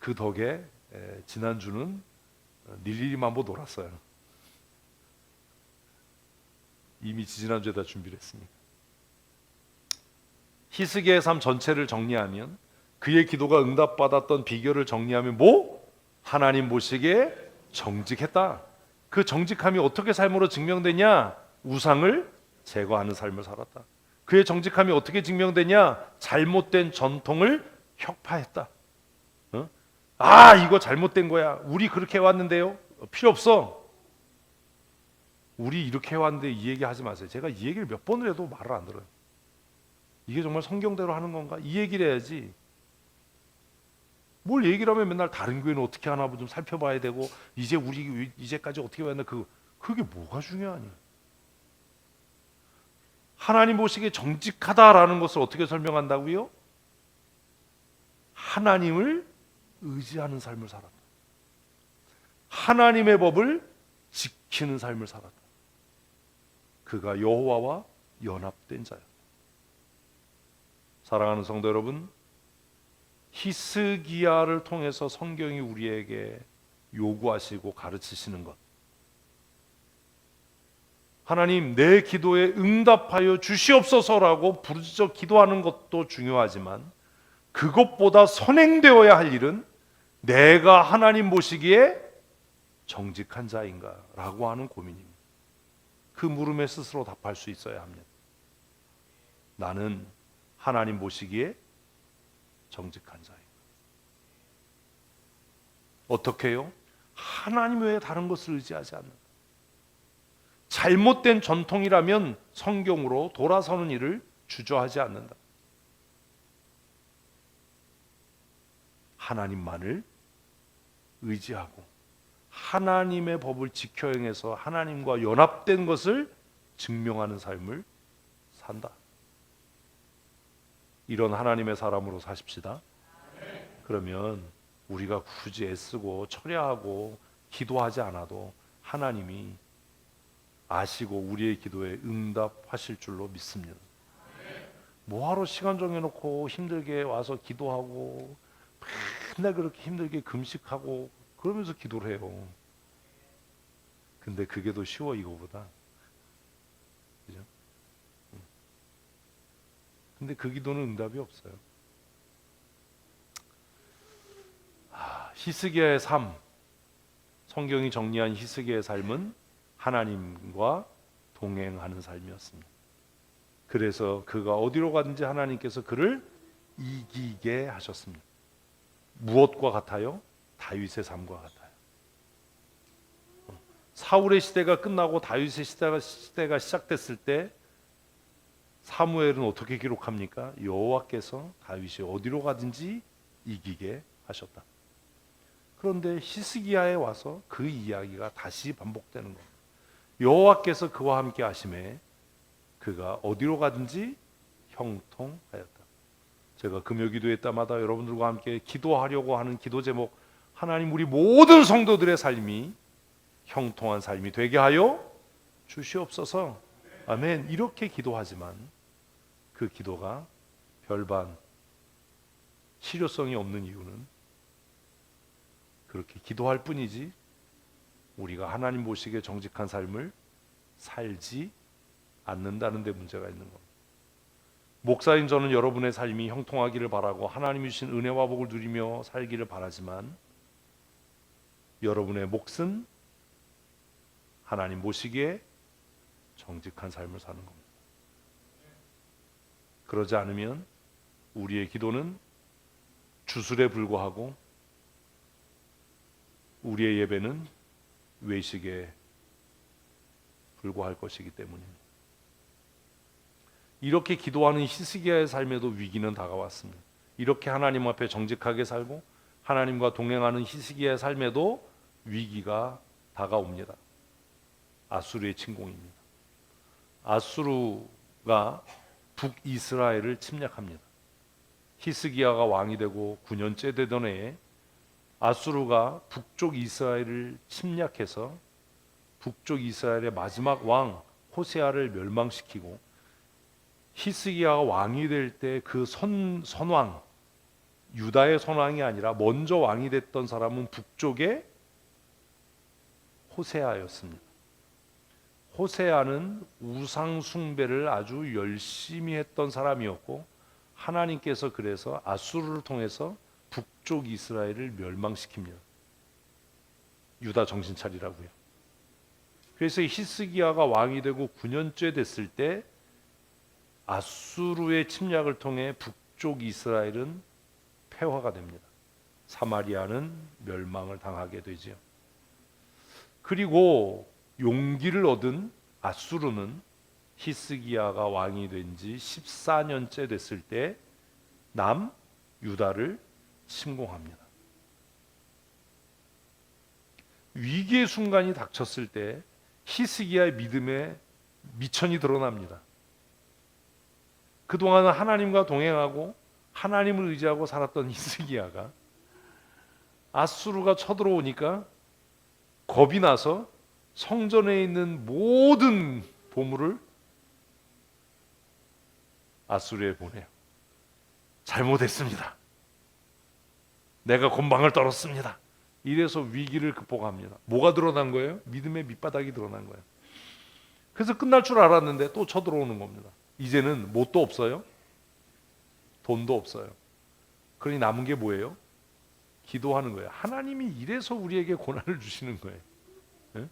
그 덕에 지난주는 닐리리만보 놀았어요. 이미 지난주에 다 준비를 했으니까. 히스기야의 삶 전체를 정리하면 그의 기도가 응답받았던 비결을 정리하면 뭐? 하나님 보시기에 정직했다. 그 정직함이 어떻게 삶으로 증명되냐? 우상을 제거하는 삶을 살았다. 그의 정직함이 어떻게 증명되냐? 잘못된 전통을 혁파했다. 어? 아, 이거 잘못된 거야. 우리 그렇게 해왔는데요. 필요 없어. 우리 이렇게 해왔는데 이 얘기 하지 마세요. 제가 이 얘기를 몇 번을 해도 말을 안 들어요. 이게 정말 성경대로 하는 건가? 이 얘기를 해야지. 뭘 얘기를 하면 맨날 다른 교회는 어떻게 하나 좀 살펴봐야 되고, 이제 우리 이제까지 어떻게 왔나, 그게 뭐가 중요하니? 하나님 보시기에 정직하다라는 것을 어떻게 설명한다고요? 하나님을 의지하는 삶을 살았다. 하나님의 법을 지키는 삶을 살았다. 그가 여호와와 연합된 자였다. 사랑하는 성도 여러분, 히스기야를 통해서 성경이 우리에게 요구하시고 가르치시는 것, 하나님 내 기도에 응답하여 주시옵소서라고 부르짖어 기도하는 것도 중요하지만 그것보다 선행되어야 할 일은 내가 하나님 보시기에 정직한 자인가 라고 하는 고민입니다. 그 물음에 스스로 답할 수 있어야 합니다. 나는 하나님 보시기에 정직한 자인가? 어떻게 해요? 하나님 외에 다른 것을 의지하지 않는다. 잘못된 전통이라면 성경으로 돌아서는 일을 주저하지 않는다. 하나님만을 의지하고 하나님의 법을 지켜 행해서 하나님과 연합된 것을 증명하는 삶을 산다. 이런 하나님의 사람으로 사십시다. 그러면 우리가 굳이 애쓰고 철야하고 기도하지 않아도 하나님이 아시고 우리의 기도에 응답하실 줄로 믿습니다. 뭐하러 시간 정해놓고 힘들게 와서 기도하고 맨날 그렇게 힘들게 금식하고 그러면서 기도를 해요. 근데 그게 더 쉬워 이거보다. 그죠? 근데 그 기도는 응답이 없어요. 히스기야의 삶, 성경이 정리한 히스기야의 삶은 하나님과 동행하는 삶이었습니다. 그래서 그가 어디로 가든지 하나님께서 그를 이기게 하셨습니다. 무엇과 같아요? 다윗의 삶과 같아요. 사울의 시대가 끝나고 다윗의 시대가 시작됐을 때 사무엘은 어떻게 기록합니까? 여호와께서 다윗이 어디로 가든지 이기게 하셨다. 그런데 히스기야에 와서 그 이야기가 다시 반복되는 겁니다. 여호와께서 그와 함께 하심에 그가 어디로 가든지 형통하였다. 제가 금요 기도회 때마다 여러분들과 함께 기도하려고 하는 기도 제목, 하나님 우리 모든 성도들의 삶이 형통한 삶이 되게 하여 주시옵소서. 아멘. 이렇게 기도하지만 그 기도가 별반 실효성이 없는 이유는 그렇게 기도할 뿐이지 우리가 하나님 보시기에 정직한 삶을 살지 않는다는 데 문제가 있는 겁니다. 목사인 저는 여러분의 삶이 형통하기를 바라고 하나님이 주신 은혜와 복을 누리며 살기를 바라지만 여러분의 몫은 하나님 보시기에 정직한 삶을 사는 겁니다. 그러지 않으면 우리의 기도는 주술에 불과하고 우리의 예배는 외식에 불과할 것이기 때문입니다. 이렇게 기도하는 히스기야의 삶에도 위기는 다가왔습니다. 이렇게 하나님 앞에 정직하게 살고 하나님과 동행하는 히스기야의 삶에도 위기가 다가옵니다. 아수르의 침공입니다. 아수르가 북이스라엘을 침략합니다. 히스기야가 왕이 되고 9년째 되던 해에 아수르가 북쪽 이스라엘을 침략해서 북쪽 이스라엘의 마지막 왕 호세아를 멸망시키고 히스기야가 왕이 될 때 그 선왕 유다의 선왕이 아니라 먼저 왕이 됐던 사람은 북쪽의 호세아였습니다. 호세아는 우상 숭배를 아주 열심히 했던 사람이었고 하나님께서 그래서 아수르를 통해서 북쪽 이스라엘을 멸망시킵니다. 유다 정신 차리라고요. 그래서 히스기야가 왕이 되고 9년째 됐을 때 아수르의 침략을 통해 북쪽 이스라엘은 폐허가 됩니다. 사마리아는 멸망을 당하게 되지요. 그리고 용기를 얻은 아수르는 히스기야가 왕이 된 지 14년째 됐을 때 남유다를 침공합니다. 위기의 순간이 닥쳤을 때 히스기야의 믿음에 미천이 드러납니다. 그동안은 하나님과 동행하고 하나님을 의지하고 살았던 히스기야가 아수르가 쳐들어오니까 겁이 나서 성전에 있는 모든 보물을 아수르에 보내요. 잘못했습니다. 내가 곤방을 떨었습니다. 이래서 위기를 극복합니다. 뭐가 드러난 거예요? 믿음의 밑바닥이 드러난 거예요. 그래서 끝날 줄 알았는데 또 쳐들어오는 겁니다. 이제는 뭣도 없어요. 돈도 없어요. 그러니 남은 게 뭐예요? 기도하는 거예요. 하나님이 이래서 우리에게 고난을 주시는 거예요. 네?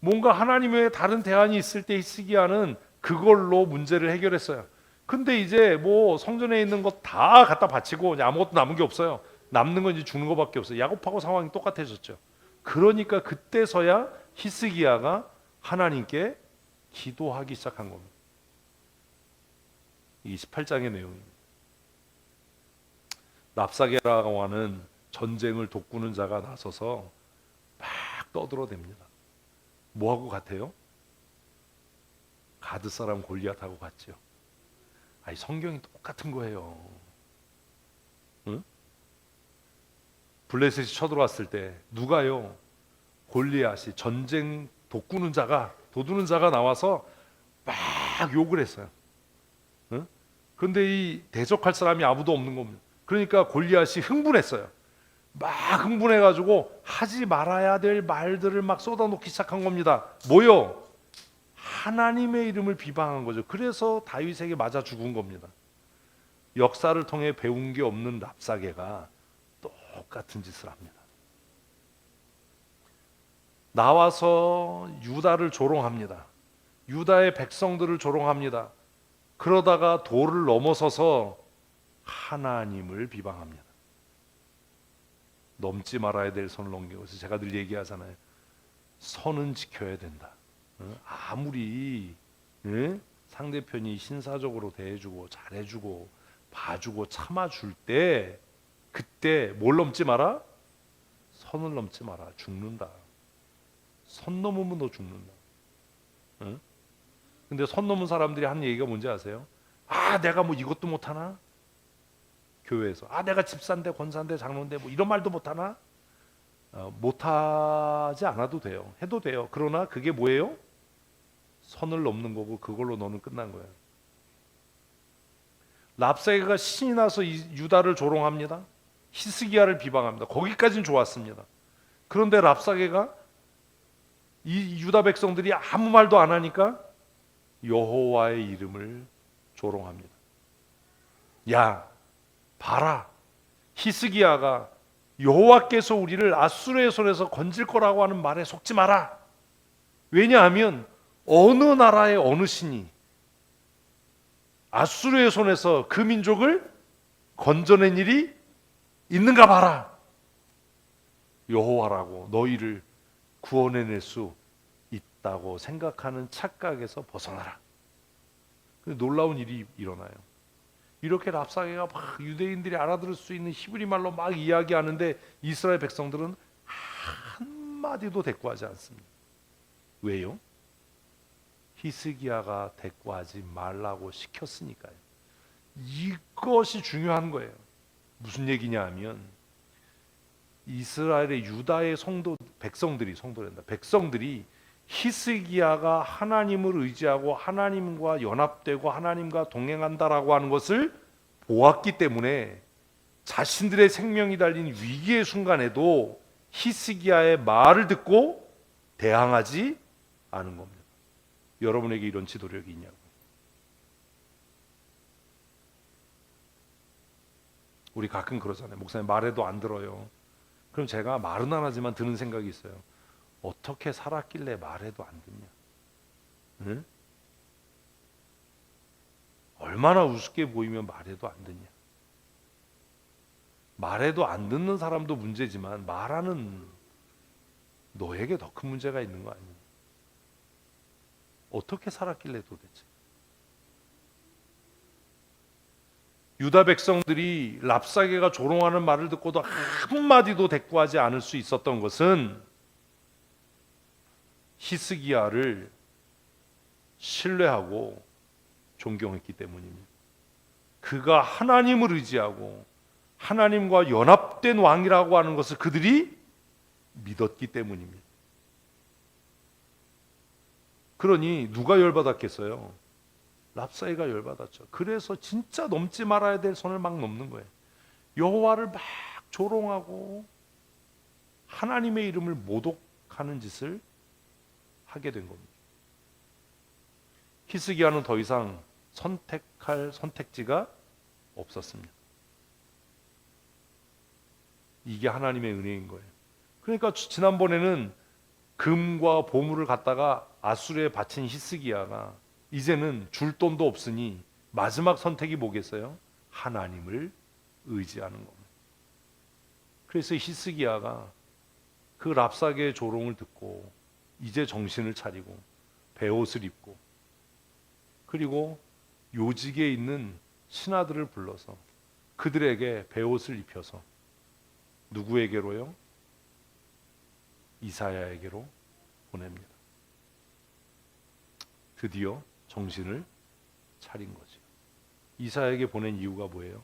뭔가 하나님 외에 다른 대안이 있을 때 히스기야는 그걸로 문제를 해결했어요. 근데 이제 뭐 성전에 있는 것 다 갖다 바치고 아무것도 남은 게 없어요. 남는 건 이제 죽는 것밖에 없어요. 야곱하고 상황이 똑같아졌죠. 그러니까 그때서야 히스기야가 하나님께 기도하기 시작한 겁니다. 28장의 내용입니다. 랍사게라고 하는 전쟁을 돕구는 자가 나서서 막 떠들어댑니다. 뭐하고 같아요? 가드 사람 골리앗하고 같죠. 아니 성경이 똑같은 거예요. 응? 블레셋이 쳐들어왔을 때 누가요? 골리앗이 전쟁 돕구는 자가 도두는 자가 나와서 막 욕을 했어요. 응? 그런데 이 대적할 사람이 아무도 없는 겁니다. 그러니까 골리앗이 흥분했어요. 막 흥분해가지고 하지 말아야 될 말들을 막 쏟아놓기 시작한 겁니다. 뭐요? 하나님의 이름을 비방한 거죠. 그래서 다윗에게 맞아 죽은 겁니다. 역사를 통해 배운 게 없는 랍사게가 똑같은 짓을 합니다. 나와서 유다를 조롱합니다. 유다의 백성들을 조롱합니다. 그러다가 도를 넘어서서 하나님을 비방합니다. 넘지 말아야 될 선을 넘기고, 그래서 제가 늘 얘기하잖아요. 선은 지켜야 된다. 아무리 상대편이 신사적으로 대해주고 잘해주고 봐주고 참아줄 때 그때 뭘 넘지 마라? 선을 넘지 마라. 죽는다. 선 넘으면 너 죽는다. 근데 선 넘은 사람들이 하는 얘기가 뭔지 아세요? 아 내가 뭐 이것도 못하나? 교회에서 아 내가 집사인데 권사인데 장로인데 뭐 이런 말도 못하나? 못하지 않아도 돼요. 해도 돼요. 그러나 그게 뭐예요? 선을 넘는 거고 그걸로 너는 끝난 거예요. 랍사게가 신이 나서 유다를 조롱합니다. 히스기야를 비방합니다. 거기까지는 좋았습니다. 그런데 랍사게가 이 유다 백성들이 아무 말도 안 하니까 여호와의 이름을 조롱합니다. 야 봐라, 히스기야가 여호와께서 우리를 아수르의 손에서 건질 거라고 하는 말에 속지 마라. 왜냐하면 어느 나라의 어느 신이 아수르의 손에서 그 민족을 건져낸 일이 있는가 봐라. 여호와라고 너희를 구원해낼 수 있다고 생각하는 착각에서 벗어나라. 놀라운 일이 일어나요. 이렇게 랍사게가 막 유대인들이 알아들을 수 있는 히브리 말로 막 이야기하는데 이스라엘 백성들은 한마디도 대꾸하지 않습니다. 왜요? 히스기야가 대꾸하지 말라고 시켰으니까요. 이것이 중요한 거예요. 무슨 얘기냐 하면 이스라엘의 유다의 백성들이 히스기야가 하나님을 의지하고 하나님과 연합되고 하나님과 동행한다라고 하는 것을 보았기 때문에 자신들의 생명이 달린 위기의 순간에도 히스기야의 말을 듣고 대항하지 않은 겁니다. 여러분에게 이런 지도력이 있냐고. 우리 가끔 그러잖아요. 목사님 말해도 안 들어요. 그럼 제가 말은 안 하지만 드는 생각이 있어요. 어떻게 살았길래 말해도 안 듣냐? 응? 얼마나 우습게 보이면 말해도 안 듣냐? 말해도 안 듣는 사람도 문제지만 말하는 너에게 더 큰 문제가 있는 거 아니냐? 어떻게 살았길래 도대체? 유다 백성들이 랍사게가 조롱하는 말을 듣고도 한마디도 대꾸하지 않을 수 있었던 것은 히스기야를 신뢰하고 존경했기 때문입니다. 그가 하나님을 의지하고 하나님과 연합된 왕이라고 하는 것을 그들이 믿었기 때문입니다. 그러니 누가 열받았겠어요? 랍사이가 열받았죠. 그래서 진짜 넘지 말아야 될 선을 막 넘는 거예요. 여호와를 막 조롱하고 하나님의 이름을 모독하는 짓을 하게 된 겁니다. 히스기야는 더 이상 선택할 선택지가 없었습니다. 이게 하나님의 은혜인 거예요. 그러니까 지난번에는 금과 보물을 갖다가 아수르에 바친 히스기야가 이제는 줄 돈도 없으니 마지막 선택이 뭐겠어요? 하나님을 의지하는 겁니다. 그래서 히스기야가 그 랍사게의 조롱을 듣고 이제 정신을 차리고 베옷을 입고 그리고 요직에 있는 신하들을 불러서 그들에게 베옷을 입혀서 누구에게로요? 이사야에게로 보냅니다. 드디어 정신을 차린 거죠. 이사야에게 보낸 이유가 뭐예요?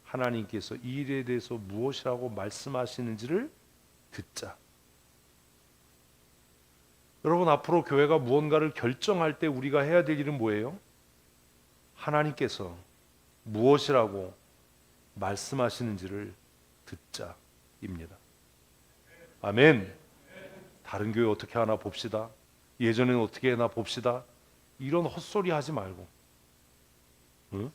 하나님께서 이 일에 대해서 무엇이라고 말씀하시는지를 듣자. 여러분, 앞으로 교회가 무언가를 결정할 때 우리가 해야 될 일은 뭐예요? 하나님께서 무엇이라고 말씀하시는지를 듣자입니다. 아멘. 다른 교회 어떻게 하나 봅시다. 예전에는 어떻게 하나 봅시다. 이런 헛소리 하지 말고, 응?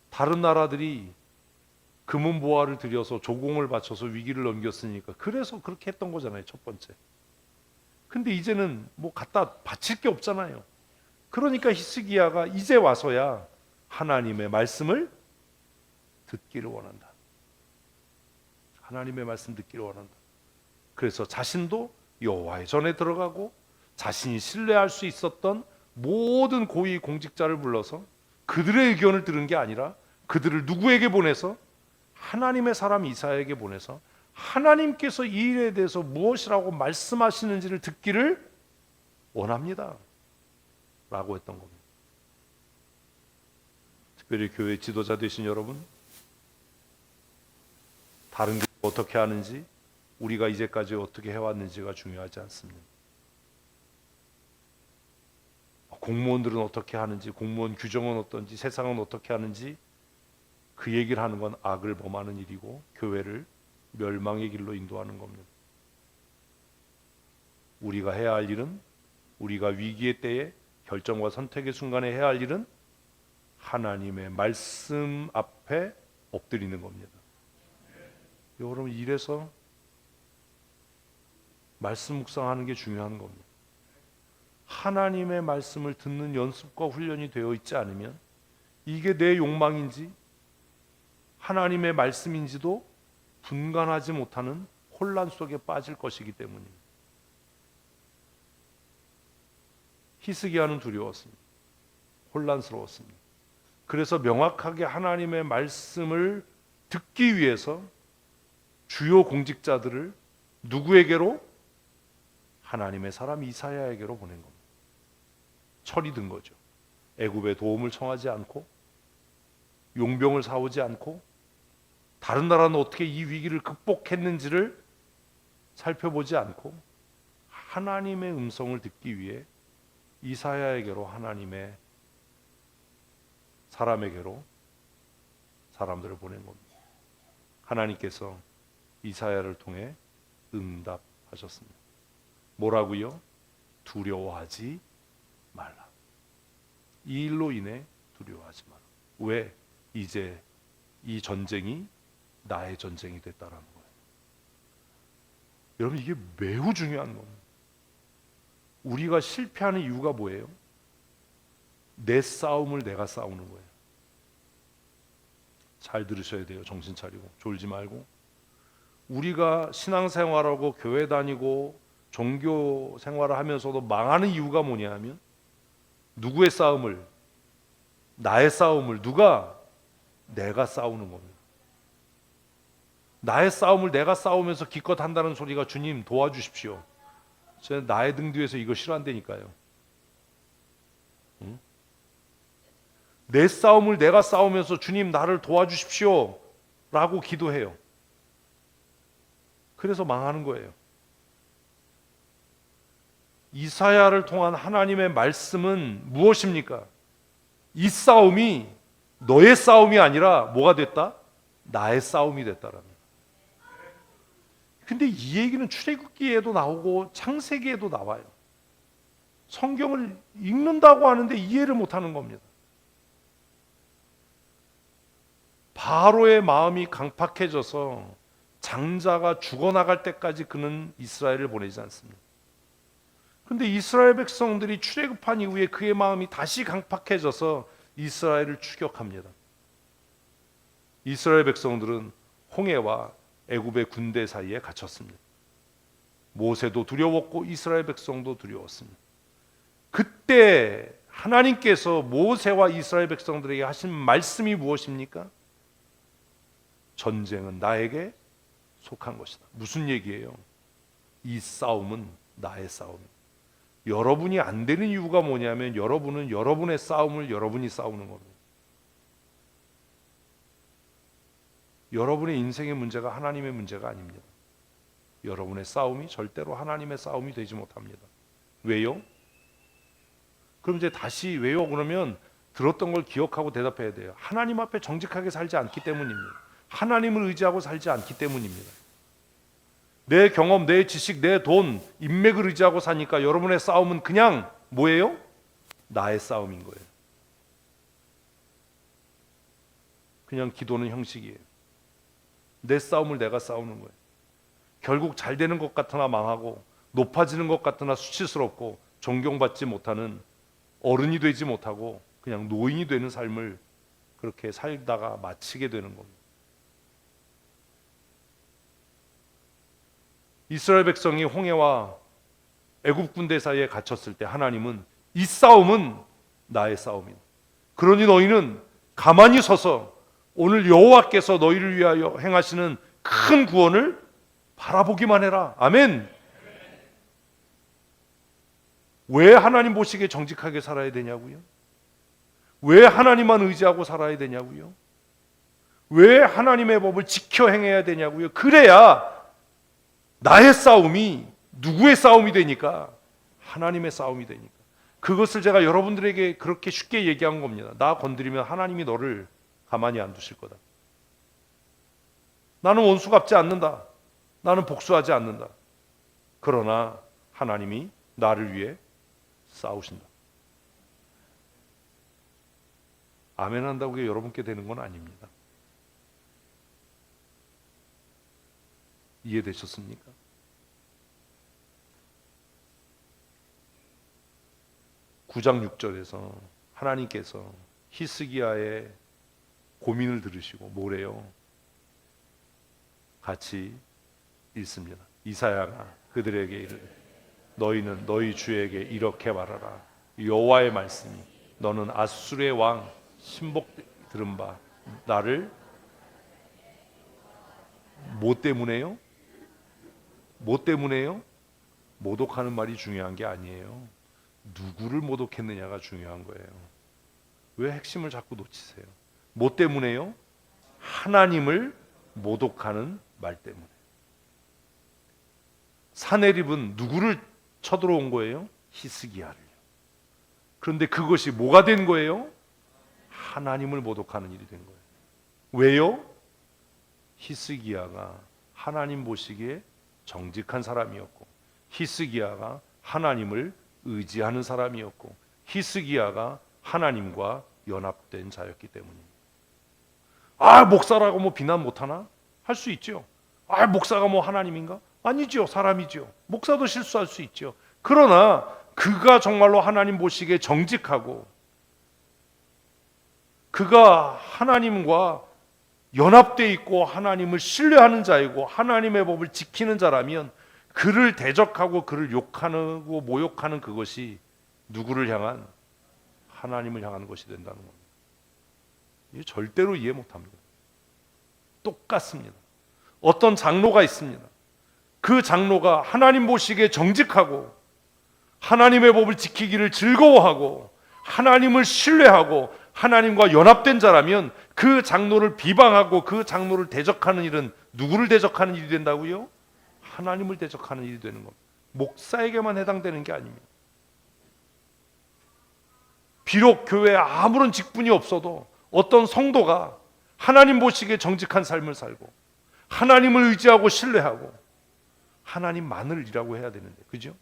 다른 나라들이 금은보화를 들여서 조공을 바쳐서 위기를 넘겼으니까 그래서 그렇게 했던 거잖아요. 첫 번째. 근데 이제는 뭐 갖다 바칠 게 없잖아요. 그러니까 히스기야가 이제 와서야 하나님의 말씀을 듣기를 원한다. 하나님의 말씀 듣기를 원한다. 그래서 자신도 여호와의 전에 들어가고 자신이 신뢰할 수 있었던 모든 고위 공직자를 불러서 그들의 의견을 들은 게 아니라 그들을 누구에게 보내서 하나님의 사람 이사야에게 보내서 하나님께서 이 일에 대해서 무엇이라고 말씀하시는지를 듣기를 원합니다 라고 했던 겁니다. 특별히 교회 지도자 되신 여러분, 다른 교회 어떻게 하는지 우리가 이제까지 어떻게 해왔는지가 중요하지 않습니다. 공무원들은 어떻게 하는지, 공무원 규정은 어떤지, 세상은 어떻게 하는지 그 얘기를 하는 건 악을 범하는 일이고 교회를 멸망의 길로 인도하는 겁니다. 우리가 해야 할 일은, 우리가 위기의 때에 결정과 선택의 순간에 해야 할 일은 하나님의 말씀 앞에 엎드리는 겁니다. 여러분, 이래서 말씀 묵상하는 게 중요한 겁니다. 하나님의 말씀을 듣는 연습과 훈련이 되어 있지 않으면 이게 내 욕망인지 하나님의 말씀인지도 분간하지 못하는 혼란 속에 빠질 것이기 때문입니다. 히스기야는 두려웠습니다. 혼란스러웠습니다. 그래서 명확하게 하나님의 말씀을 듣기 위해서 주요 공직자들을 누구에게로? 하나님의 사람 이사야에게로 보낸 겁니다. 철이 든 거죠. 애굽의 도움을 청하지 않고 용병을 사오지 않고 다른 나라는 어떻게 이 위기를 극복했는지를 살펴보지 않고 하나님의 음성을 듣기 위해 이사야에게로, 하나님의 사람에게로 사람들을 보낸 겁니다. 하나님께서 이사야를 통해 응답하셨습니다. 뭐라고요? 두려워하지 말라. 이 일로 인해 두려워하지 마라. 왜? 이제 이 전쟁이 나의 전쟁이 됐다라는 거예요. 여러분, 이게 매우 중요한 겁니다. 우리가 실패하는 이유가 뭐예요? 내 싸움을 내가 싸우는 거예요. 잘 들으셔야 돼요. 정신 차리고 졸지 말고. 우리가 신앙생활하고 교회 다니고 종교 생활을 하면서도 망하는 이유가 뭐냐면 누구의 싸움을? 나의 싸움을 내가 싸우는 겁니다. 나의 싸움을 내가 싸우면서 기껏 한다는 소리가 주님 도와주십시오. 저는 나의 등 뒤에서 이거 싫어한다니까요. 응? 내 싸움을 내가 싸우면서 주님 나를 도와주십시오 라고 기도해요. 그래서 망하는 거예요. 이사야를 통한 하나님의 말씀은 무엇입니까? 이 싸움이 너의 싸움이 아니라 뭐가 됐다? 나의 싸움이 됐다라는. 근데 이 얘기는 출애굽기에도 나오고 창세기에도 나와요. 성경을 읽는다고 하는데 이해를 못하는 겁니다. 바로의 마음이 강팍해져서 장자가 죽어나갈 때까지 그는 이스라엘을 보내지 않습니다. 그런데 이스라엘 백성들이 출애굽한 이후에 그의 마음이 다시 강팍해져서 이스라엘을 추격합니다. 이스라엘 백성들은 홍해와 애굽의 군대 사이에 갇혔습니다. 모세도 두려웠고 이스라엘 백성도 두려웠습니다. 그때 하나님께서 모세와 이스라엘 백성들에게 하신 말씀이 무엇입니까? 전쟁은 나에게 속한 것이다. 무슨 얘기예요? 이 싸움은 나의 싸움이다. 여러분이 안 되는 이유가 뭐냐면 여러분은 여러분의 싸움을 여러분이 싸우는 겁니다. 여러분의 인생의 문제가 하나님의 문제가 아닙니다. 여러분의 싸움이 절대로 하나님의 싸움이 되지 못합니다. 왜요? 그럼 이제 다시 왜요? 그러면 들었던 걸 기억하고 대답해야 돼요. 하나님 앞에 정직하게 살지 않기 때문입니다. 하나님을 의지하고 살지 않기 때문입니다. 내 경험, 내 지식, 내 돈, 인맥을 의지하고 사니까 여러분의 싸움은 그냥 뭐예요? 나의 싸움인 거예요. 그냥 기도는 형식이에요. 내 싸움을 내가 싸우는 거예요. 결국 잘 되는 것 같으나 망하고 높아지는 것 같으나 수치스럽고 존경받지 못하는 어른이 되지 못하고 그냥 노인이 되는 삶을 그렇게 살다가 마치게 되는 겁니다. 이스라엘 백성이 홍해와 애굽 군대 사이에 갇혔을 때 하나님은 이 싸움은 나의 싸움이다. 그러니 너희는 가만히 서서 오늘 여호와께서 너희를 위하여 행하시는 큰 구원을 바라보기만 해라. 아멘. 왜 하나님 보시기에 정직하게 살아야 되냐고요? 왜 하나님만 의지하고 살아야 되냐고요? 왜 하나님의 법을 지켜 행해야 되냐고요? 그래야 나의 싸움이 누구의 싸움이 되니까? 하나님의 싸움이 되니까. 그것을 제가 여러분들에게 그렇게 쉽게 얘기한 겁니다. 나 건드리면 하나님이 너를 가만히 안 두실 거다. 나는 원수 갚지 않는다. 나는 복수하지 않는다. 그러나 하나님이 나를 위해 싸우신다. 아멘 한다고 그게 여러분께 되는 건 아닙니다. 이해되셨습니까? (9장 6절에서) 하나님께서 히스기야의 고민을 들으시고 뭐래요? 같이 읽습니다. 이사야가 그들에게 이르되 너희는 너희 주에게 이렇게 말하라. 여호와의 말씀이 너는 아수르의 왕 신복 들은 바 나를 뭐 때문에요? 뭐 때문에요? 모독하는 말이 중요한 게 아니에요. 누구를 모독했느냐가 중요한 거예요. 왜 핵심을 자꾸 놓치세요? 뭐 때문에요? 하나님을 모독하는 말 때문에. 사내립은 누구를 쳐들어온 거예요? 히스기야를. 그런데 그것이 뭐가 된 거예요? 하나님을 모독하는 일이 된 거예요. 왜요? 히스기야가 하나님 보시기에 정직한 사람이었고, 히스기야가 하나님을 의지하는 사람이었고, 히스기야가 하나님과 연합된 자였기 때문입니다. 아, 목사라고 뭐 비난 못하나? 할 수 있죠. 아, 목사가 뭐 하나님인가? 아니죠. 사람이죠. 목사도 실수할 수 있죠. 그러나 그가 정말로 하나님 보시기에 정직하고 그가 하나님과 연합되어 있고 하나님을 신뢰하는 자이고 하나님의 법을 지키는 자라면 그를 대적하고 그를 욕하고 모욕하는 그것이 누구를 향한? 하나님을 향한 것이 된다는 겁니다. 이게 절대로 이해 못합니다. 똑같습니다. 어떤 장로가 있습니다. 그 장로가 하나님 보시기에 정직하고 하나님의 법을 지키기를 즐거워하고 하나님을 신뢰하고 하나님과 연합된 자라면 그 장로를 비방하고 그 장로를 대적하는 일은 누구를 대적하는 일이 된다고요? 하나님을 대적하는 일이 되는 겁니다. 목사에게만 해당되는 게 아닙니다. 비록 교회에 아무런 직분이 없어도 어떤 성도가 하나님 보시기에 정직한 삶을 살고 하나님을 의지하고 신뢰하고 하나님만을 일하고 해야 되는데, 그죠?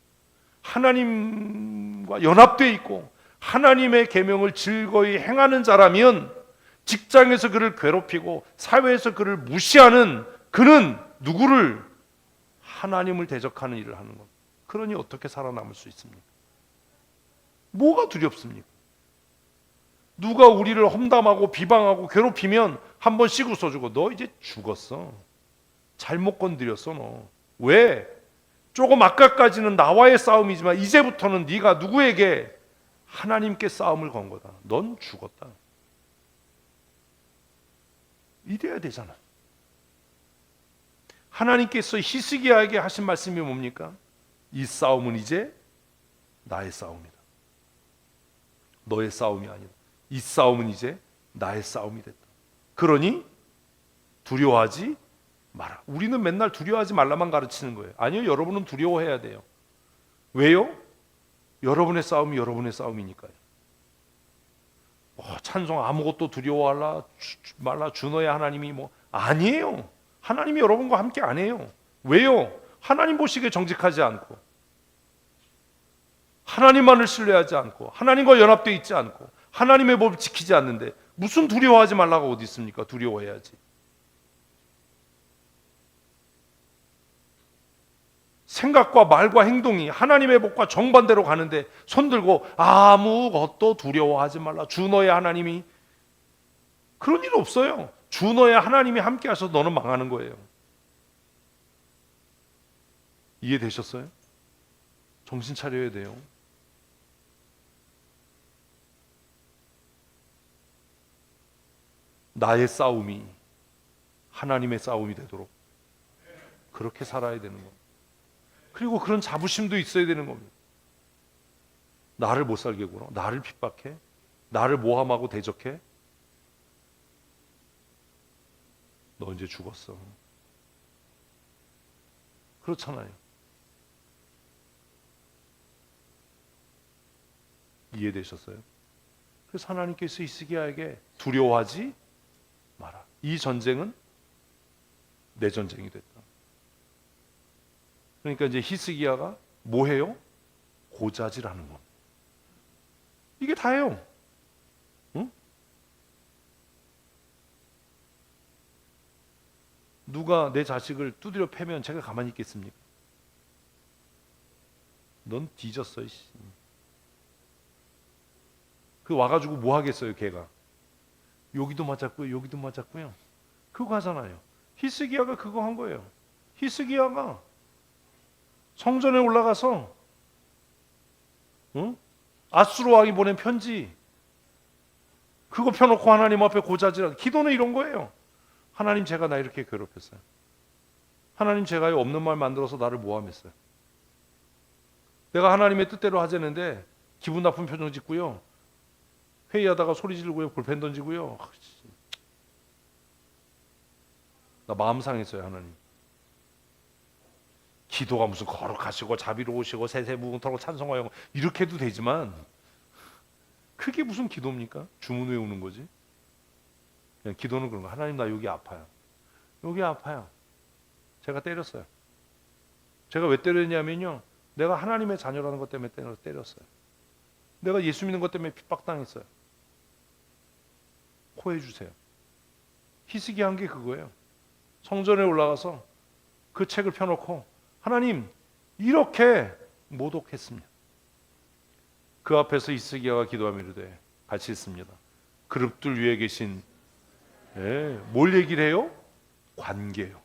하나님과 연합되어 있고 하나님의 계명을 즐거이 행하는 자라면 직장에서 그를 괴롭히고 사회에서 그를 무시하는 그는 누구를? 하나님을 대적하는 일을 하는 겁니다. 그러니 어떻게 살아남을 수 있습니까? 뭐가 두렵습니까? 누가 우리를 험담하고 비방하고 괴롭히면 한 번 씩 웃어주고 너 이제 죽었어. 잘못 건드렸어 너. 왜? 조금 아까까지는 나와의 싸움이지만 이제부터는 네가 누구에게? 하나님께 싸움을 건 거다. 넌 죽었다. 이래야 되잖아. 하나님께서 히스기야에게 하신 말씀이 뭡니까? 이 싸움은 이제 나의 싸움이다. 너의 싸움이 아니다. 이 싸움은 이제 나의 싸움이 됐다. 그러니 두려워하지 마라. 우리는 맨날 두려워하지 말라만 가르치는 거예요. 아니요, 여러분은 두려워해야 돼요. 왜요? 여러분의 싸움이 여러분의 싸움이니까요. 찬송 아무것도 두려워하라 말라 주 너의 하나님이 뭐 아니에요. 하나님이 여러분과 함께 안 해요. 왜요? 하나님 보시기에 정직하지 않고 하나님만을 신뢰하지 않고 하나님과 연합되어 있지 않고 하나님의 법을 지키지 않는데 무슨 두려워하지 말라고 어디 있습니까? 두려워해야지. 생각과 말과 행동이 하나님의 법과 정반대로 가는데 손들고 아무것도 두려워하지 말라. 주 너의 하나님이. 그런 일 없어요. 주 너의 하나님이 함께 하셔서 너는 망하는 거예요. 이해되셨어요? 정신 차려야 돼요. 나의 싸움이 하나님의 싸움이 되도록 그렇게 살아야 되는 겁니다. 그리고 그런 자부심도 있어야 되는 겁니다. 나를 못 살게 굴어? 나를 핍박해? 나를 모함하고 대적해? 너 이제 죽었어. 그렇잖아요. 이해되셨어요? 그래서 하나님께서 히스기야에게 두려워하지 마라. 이 전쟁은 내 전쟁이 됐다. 그러니까 이제 히스기야가 뭐 해요? 고자질하는 겁니다. 이게 다예요. 응? 누가 내 자식을 두드려 패면 제가 가만히 있겠습니까? 넌 뒤졌어. 그 와가지고 뭐 하겠어요, 걔가? 여기도 맞았고요, 여기도 맞았고요. 그거 하잖아요. 히스기야가 그거 한 거예요. 히스기야가 성전에 올라가서 아수르 왕이 보낸 편지 그거 펴놓고 하나님 앞에 고자질하고 기도는 이런 거예요. 하나님 제가 나 이렇게 괴롭혔어요. 하나님 제가 없는 말 만들어서 나를 모함했어요. 내가 하나님의 뜻대로 하자는데 기분 나쁜 표정 짓고요. 회의하다가 소리 지르고요. 볼펜 던지고요. 나 마음 상했어요. 하나님. 기도가 무슨 거룩하시고 자비로우시고 세세무궁토록 찬송하여 이렇게 해도 되지만 그게 무슨 기도입니까? 주문 외우는 거지. 그냥 기도는 그런 거. 하나님 나 여기 아파요. 여기 아파요. 제가 때렸어요. 제가 왜 때렸냐면요. 내가 하나님의 자녀라는 것 때문에 때렸어요. 내가 예수 믿는 것 때문에 핍박당했어요. 호해 주세요. 히스기야 한 게 그거예요. 성전에 올라가서 그 책을 펴놓고 하나님 이렇게 모독했습니다. 그 앞에서 히스기야가 기도하며 이르되 같이 있습니다. 그룹들 위에 계신 뭘 얘기를 해요? 관계요.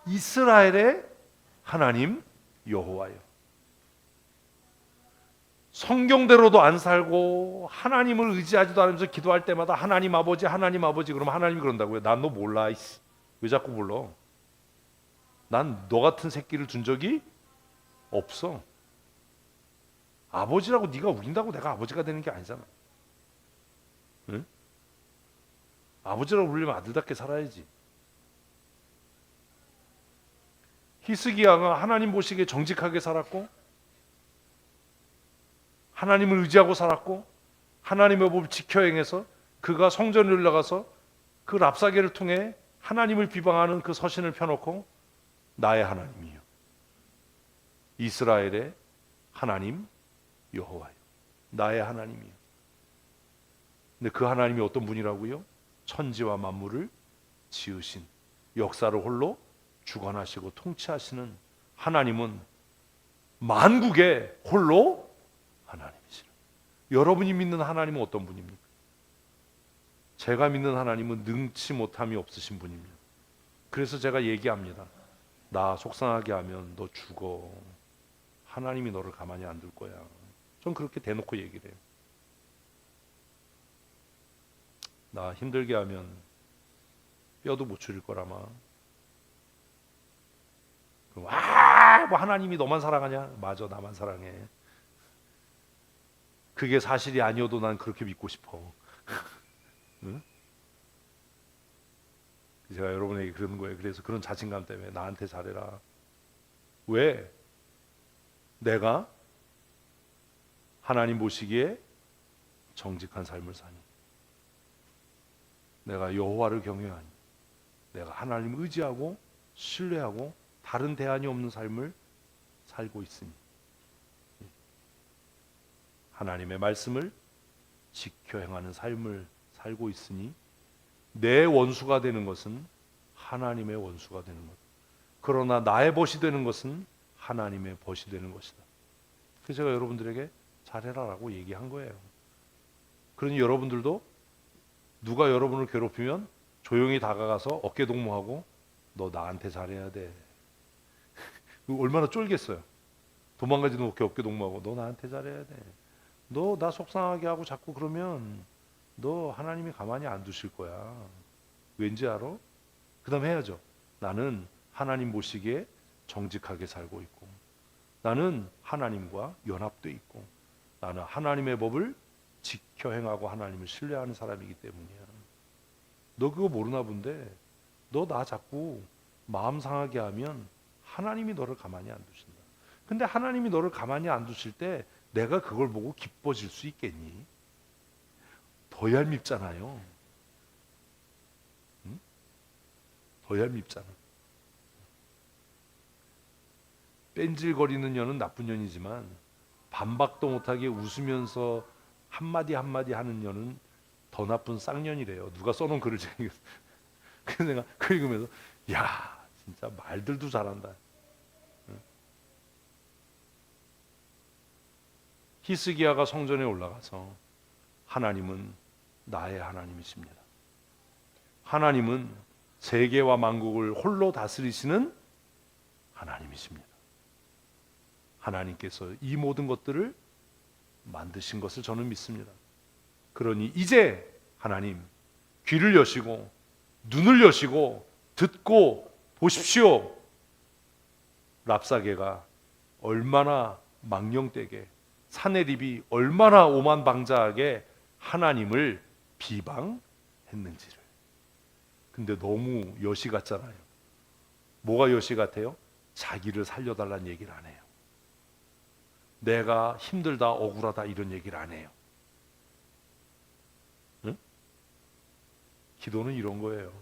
이스라엘의 하나님 여호와요. 성경대로도 안 살고 하나님을 의지하지도 않으면서 기도할 때마다 하나님 아버지 그러면 하나님이 그런다고요. 난 너 몰라. 왜 자꾸 불러? 난 너 같은 새끼를 둔 적이 없어. 아버지라고 네가 우긴다고 내가 아버지가 되는 게 아니잖아. 응? 아버지라고 부르려면 아들답게 살아야지. 히스기야가 하나님 보시기에 정직하게 살았고 하나님을 의지하고 살았고 하나님의 법을 지켜 행해서 그가 성전에 올라가서 그 랍사게를 통해 하나님을 비방하는 그 서신을 펴놓고 나의 하나님이요 이스라엘의 하나님 여호와요 나의 하나님이요. 근데 그 하나님이 어떤 분이라고요? 천지와 만물을 지으신 역사를 홀로 주관하시고 통치하시는 하나님은 만국의 홀로 하나님이시라. 여러분이 믿는 하나님은 어떤 분입니까? 제가 믿는 하나님은 능치 못함이 없으신 분입니다. 그래서 제가 얘기합니다. 나 속상하게 하면 너 죽어. 하나님이 너를 가만히 안 둘 거야. 전 그렇게 대놓고 얘기를 해요. 나 힘들게 하면 뼈도 못 추릴 거라마. 그럼 뭐 하나님이 너만 사랑하냐? 맞아, 나만 사랑해. 그게 사실이 아니어도 난 그렇게 믿고 싶어. 응? 제가 여러분에게 그러는 거예요. 그래서 그런 자신감 때문에 나한테 잘해라. 왜? 내가 하나님 보시기에 정직한 삶을 사니, 내가 여호와를 경외하니, 내가 하나님을 의지하고 신뢰하고 다른 대안이 없는 삶을 살고 있으니, 하나님의 말씀을 지켜 행하는 삶을 살고 있으니 내 원수가 되는 것은 하나님의 원수가 되는 것. 그러나 나의 벗이 되는 것은 하나님의 벗이 되는 것이다. 그래서 제가 여러분들에게 잘해라라고 얘기한 거예요. 그러니 여러분들도 누가 여러분을 괴롭히면 조용히 다가가서 어깨 동무하고 너 나한테 잘해야 돼. 얼마나 쫄겠어요. 도망가지도 못해 어깨 동무하고 너 나한테 잘해야 돼. 너 나 속상하게 하고 자꾸 그러면 너 하나님이 가만히 안 두실 거야. 왠지 알아? 그 다음 해야죠. 나는 하나님 보시기에 정직하게 살고 있고, 나는 하나님과 연합돼 있고, 나는 하나님의 법을 지켜 행하고 하나님을 신뢰하는 사람이기 때문이야. 너 그거 모르나 본데 너 나 자꾸 마음 상하게 하면 하나님이 너를 가만히 안 두신다. 근데 하나님이 너를 가만히 안 두실 때 내가 그걸 보고 기뻐질 수 있겠니? 더 얄밉잖아요. 응? 더 얄밉잖아. 뺀질거리는 년은 나쁜 년이지만 반박도 못하게 웃으면서 한마디 한마디 하는 년은 더 나쁜 쌍년이래요. 누가 써놓은 글을 제가 그래서 내가 그 읽으면서 야 진짜 말들도 잘한다. 히스기야가 성전에 올라가서 하나님은 나의 하나님이십니다. 하나님은 세계와 만국을 홀로 다스리시는 하나님이십니다. 하나님께서 이 모든 것들을 만드신 것을 저는 믿습니다. 그러니 이제 하나님 귀를 여시고 눈을 여시고 듣고 보십시오. 랍사게가 얼마나 망령되게, 사내립이 얼마나 오만방자하게 하나님을 비방했는지를. 근데 너무 여시 같잖아요. 뭐가 여시 같아요? 자기를 살려달라는 얘기를 안 해요. 내가 힘들다 억울하다 이런 얘기를 안 해요. 응? 기도는 이런 거예요.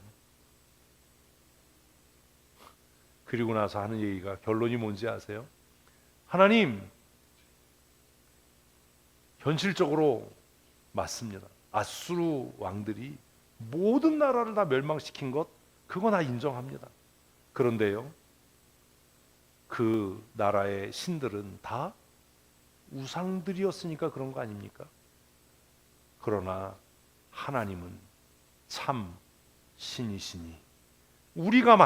그리고 나서 하는 얘기가 결론이 뭔지 아세요? 하나님, 현실적으로 맞습니다. 아수르 왕들이 모든 나라를 다 멸망시킨 것, 그거 다 인정합니다. 그런데요, 그 나라의 신들은 다 우상들이었으니까 그런 거 아닙니까? 그러나 하나님은 참 신이시니, 내가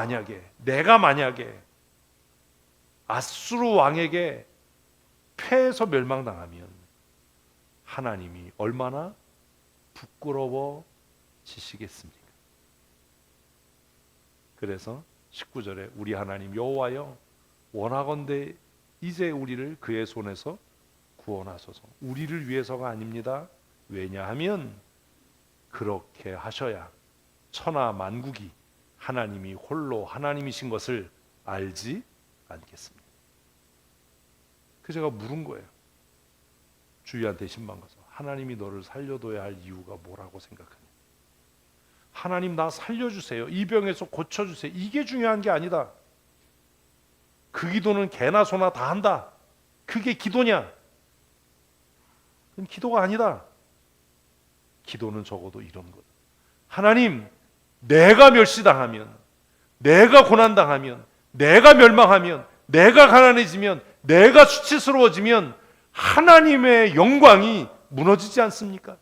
만약에 아수르 왕에게 패해서 멸망당하면 하나님이 얼마나 부끄러워지시겠습니까? 그래서 19절에 우리 하나님 여호와여, 원하건대 이제 우리를 그의 손에서 구원하소서. 우리를 위해서가 아닙니다. 왜냐하면 그렇게 하셔야 천하 만국이 하나님이 홀로 하나님이신 것을 알지 않겠습니까? 그 제가 물은 거예요. 주위한테 신방 가서 하나님이 너를 살려둬야 할 이유가 뭐라고 생각하냐? 하나님 나 살려주세요. 이 병에서 고쳐주세요. 이게 중요한 게 아니다. 그 기도는 개나 소나 다 한다. 그게 기도냐? 그건 기도가 아니다. 기도는 적어도 이런 것. 하나님, 내가 멸시당하면, 내가 고난당하면, 내가 멸망하면, 내가 가난해지면, 내가 수치스러워지면 하나님의 영광이 무너지지 않습니까?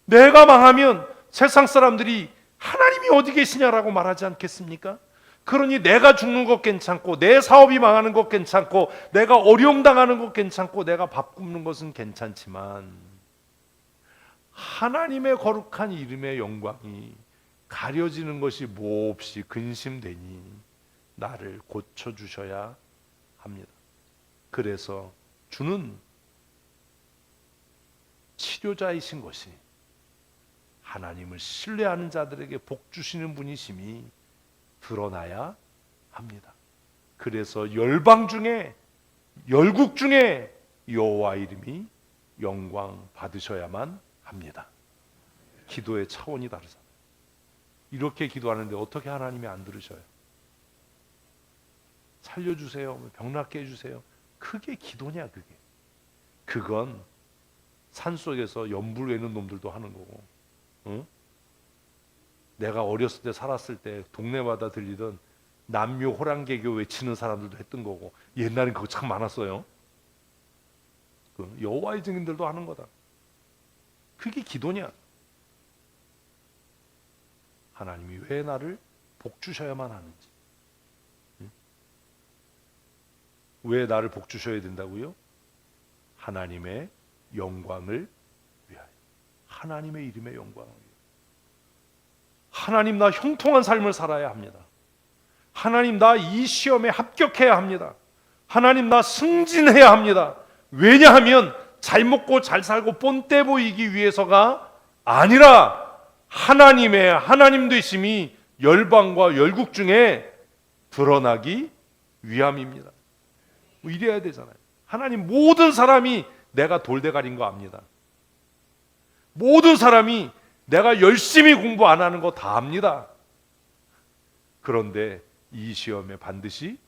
내가 망하면 세상 사람들이 하나님이 어디 계시냐라고 말하지 않겠습니까? 그러니 내가 죽는 것 괜찮고, 내 사업이 망하는 것 괜찮고, 내가 어려움 당하는 것 괜찮고, 내가 밥 굶는 것은 괜찮지만 하나님의 거룩한 이름의 영광이 가려지는 것이 몹시 근심되니 나를 고쳐주셔야 합니다. 그래서 주는 치료자이신 것이 하나님을 신뢰하는 자들에게 복 주시는 분이심이 드러나야 합니다. 그래서 열방 중에, 열국 중에 여호와 이름이 영광 받으셔야만 합니다. 기도의 차원이 다르잖아요. 이렇게 기도하는데 어떻게 하나님이 안 들으셔요? 살려주세요, 병 낫게 해주세요. 그게 기도냐? 그건 산속에서 연불 외는 놈들도 하는 거고, 응? 내가 어렸을 때 살았을 때 동네마다 들리던 남묘 호랑개교 외치는 사람들도 했던 거고, 옛날엔 그거 참 많았어요. 그 여호와의 증인들도 하는 거다. 그게 기도냐? 하나님이 왜 나를 복 주셔야만 하는지, 응? 왜 나를 복 주셔야 된다고요? 하나님의 영광을 위하여, 하나님의 이름의 영광을 위하여. 하나님, 나 형통한 삶을 살아야 합니다. 하나님, 나 이 시험에 합격해야 합니다. 하나님, 나 승진해야 합니다. 왜냐하면 잘 먹고 잘 살고 뽐때 보이기 위해서가 아니라 하나님의 하나님 되심이 열방과 열국 중에 드러나기 위함입니다. 뭐 이래야 되잖아요. 하나님, 모든 사람이 내가 돌대가리인 거 압니다. 모든 사람이 내가 열심히 공부 안 하는 거 다 압니다. 그런데 이 시험에 반드시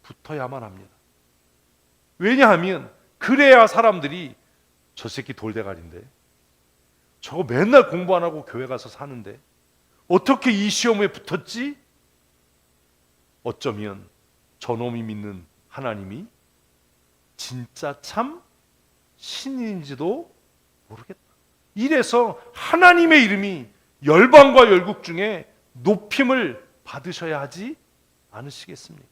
붙어야만 합니다. 왜냐하면 그래야 사람들이 저 새끼 돌대가리인데, 저거 맨날 공부 안 하고 교회 가서 사는데 어떻게 이 시험에 붙었지? 어쩌면 저놈이 믿는 하나님이 진짜 참 신인지도 모르겠다. 이래서 하나님의 이름이 열방과 열국 중에 높임을 받으셔야 하지 않으시겠습니까?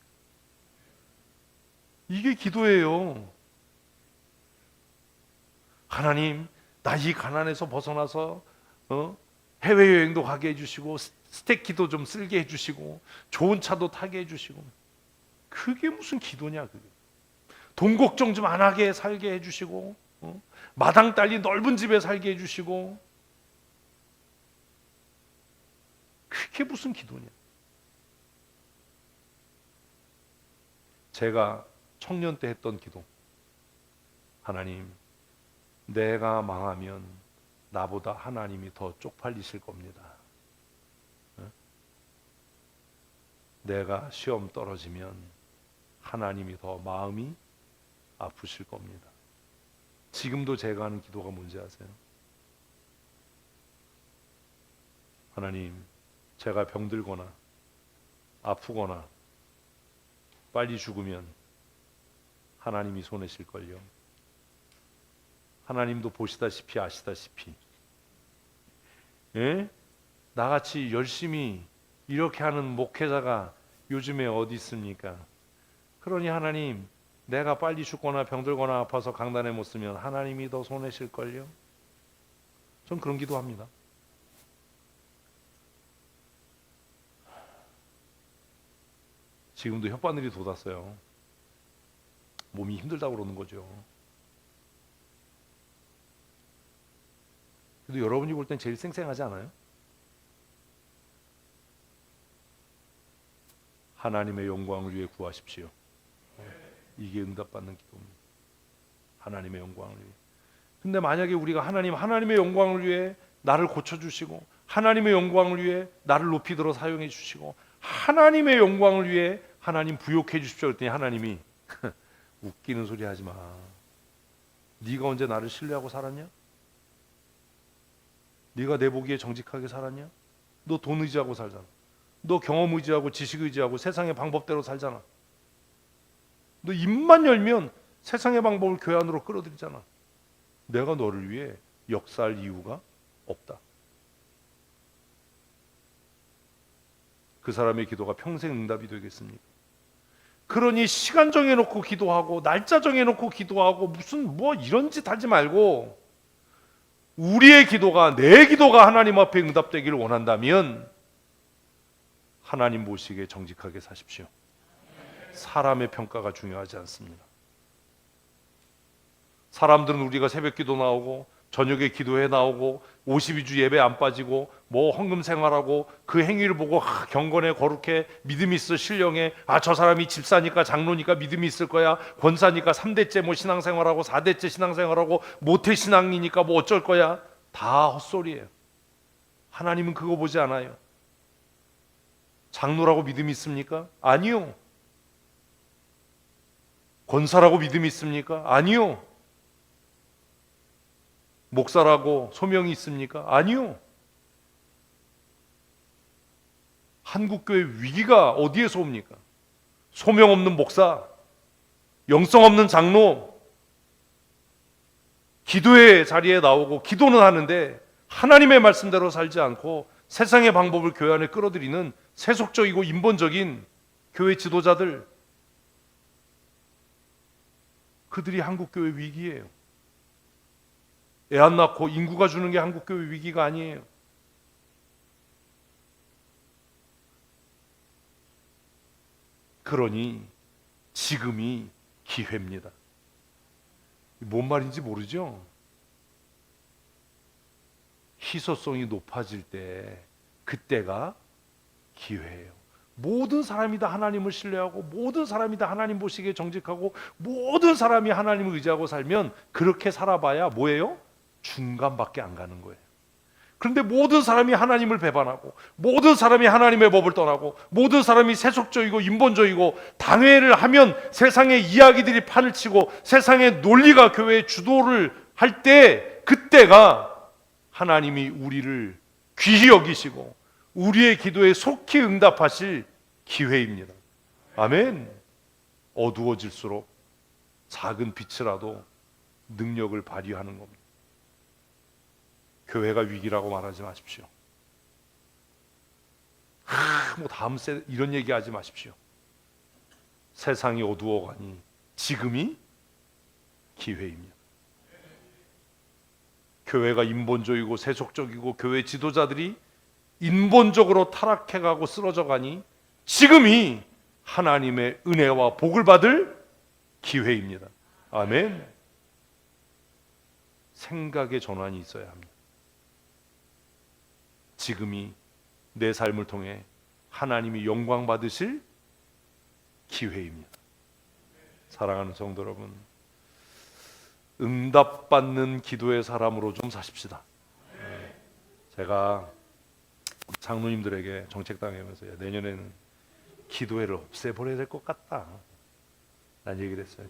이게 기도예요. 하나님, 나 이 가난에서 벗어나서 해외여행도 가게 해주시고, 스테이키도 좀 쓸게 해주시고, 좋은 차도 타게 해주시고. 그게 무슨 기도냐? 그게. 돈 걱정 좀 안 하게 살게 해주시고, 마당 딸리 넓은 집에 살게 해주시고. 그게 무슨 기도냐? 제가 청년 때 했던 기도, 하나님, 내가 망하면 나보다 하나님이 더 쪽팔리실 겁니다. 내가 시험 떨어지면 하나님이 더 마음이 아프실 겁니다. 지금도 제가 하는 기도가 뭔지 아세요? 하나님, 제가 병들거나 아프거나 빨리 죽으면 하나님이 손해실걸요. 하나님도 보시다시피 아시다시피, 예? 나같이 열심히 이렇게 하는 목회자가 요즘에 어디 있습니까? 그러니 하나님, 내가 빨리 죽거나 병들거나 아파서 강단에 못 서면 하나님이 더 손해실걸요. 전 그런 기도합니다. 지금도 혓바늘이 돋았어요. 몸이 힘들다고 그러는 거죠. 그래도 여러분이 볼 땐 제일 쌩쌩하지 않아요? 하나님의 영광을 위해 구하십시오. 이게 응답받는 기도입니다. 하나님의 영광을 위해. 근데 만약에 우리가 하나님의 영광을 위해 나를 고쳐주시고, 하나님의 영광을 위해 나를 높이 들어 사용해 주시고, 하나님의 영광을 위해 하나님 부욕해 주십시오 그랬더니 하나님이 웃기는 소리 하지 마. 네가 언제 나를 신뢰하고 살았냐? 네가 내 보기에 정직하게 살았냐? 너 돈 의지하고 살잖아. 너 경험 의지하고 지식 의지하고 세상의 방법대로 살잖아. 너 입만 열면 세상의 방법을 교회 안으로 끌어들이잖아. 내가 너를 위해 역사할 이유가 없다. 그 사람의 기도가 평생 응답이 되겠습니까? 그러니 시간 정해놓고 기도하고 날짜 정해놓고 기도하고 무슨 뭐 이런 짓 하지 말고, 우리의 기도가, 내 기도가 하나님 앞에 응답되기를 원한다면 하나님 보시기에 정직하게 사십시오. 사람의 평가가 중요하지 않습니다. 사람들은 우리가 새벽 기도 나오고 저녁에 기도회 나오고 52주 예배 안 빠지고 뭐 헌금 생활하고 그 행위를 보고 경건해 거룩해 믿음이 있어 신령해, 저 사람이 집사니까 장로니까 믿음이 있을 거야, 권사니까 3대째 뭐 신앙생활하고 4대째 신앙생활하고 모태신앙이니까 뭐 어쩔 거야, 다 헛소리예요. 하나님은 그거 보지 않아요. 장로라고 믿음이 있습니까? 아니요. 권사라고 믿음이 있습니까? 아니요. 목사라고 소명이 있습니까? 아니요. 한국교회 위기가 어디에서 옵니까? 소명 없는 목사, 영성 없는 장로, 기도의 자리에 나오고 기도는 하는데 하나님의 말씀대로 살지 않고 세상의 방법을 교회 안에 끌어들이는 세속적이고 인본적인 교회 지도자들, 그들이 한국교회 위기예요. 애 안 낳고 인구가 주는 게 한국교회 위기가 아니에요. 그러니 지금이 기회입니다. 뭔 말인지 모르죠? 희소성이 높아질 때 그때가 기회예요. 모든 사람이 다 하나님을 신뢰하고 모든 사람이 다 하나님 보시기에 정직하고 모든 사람이 하나님을 의지하고 살면 그렇게 살아봐야 뭐예요? 중간밖에 안 가는 거예요. 그런데 모든 사람이 하나님을 배반하고 모든 사람이 하나님의 법을 떠나고 모든 사람이 세속적이고 인본적이고 당회를 하면 세상의 이야기들이 판을 치고 세상의 논리가 교회의 주도를 할 때, 그때가 하나님이 우리를 귀히 여기시고 우리의 기도에 속히 응답하실 기회입니다. 아멘. 어두워질수록 작은 빛이라도 능력을 발휘하는 겁니다. 교회가 위기라고 말하지 마십시오. 뭐 다음 세대 이런 얘기하지 마십시오. 세상이 어두워가니 지금이 기회입니다. 교회가 인본적이고 세속적이고 교회 지도자들이 인본적으로 타락해가고 쓰러져가니 지금이 하나님의 은혜와 복을 받을 기회입니다. 아멘. 생각의 전환이 있어야 합니다. 지금이 내 삶을 통해 하나님이 영광 받으실 기회입니다. 사랑하는 성도 여러분, 응답받는 기도의 사람으로 좀 사십시다. 제가 장로님들에게 정책당하면서 내년에는 기도회를 없애버려야 될 것 같다, 난 얘기를 했어요.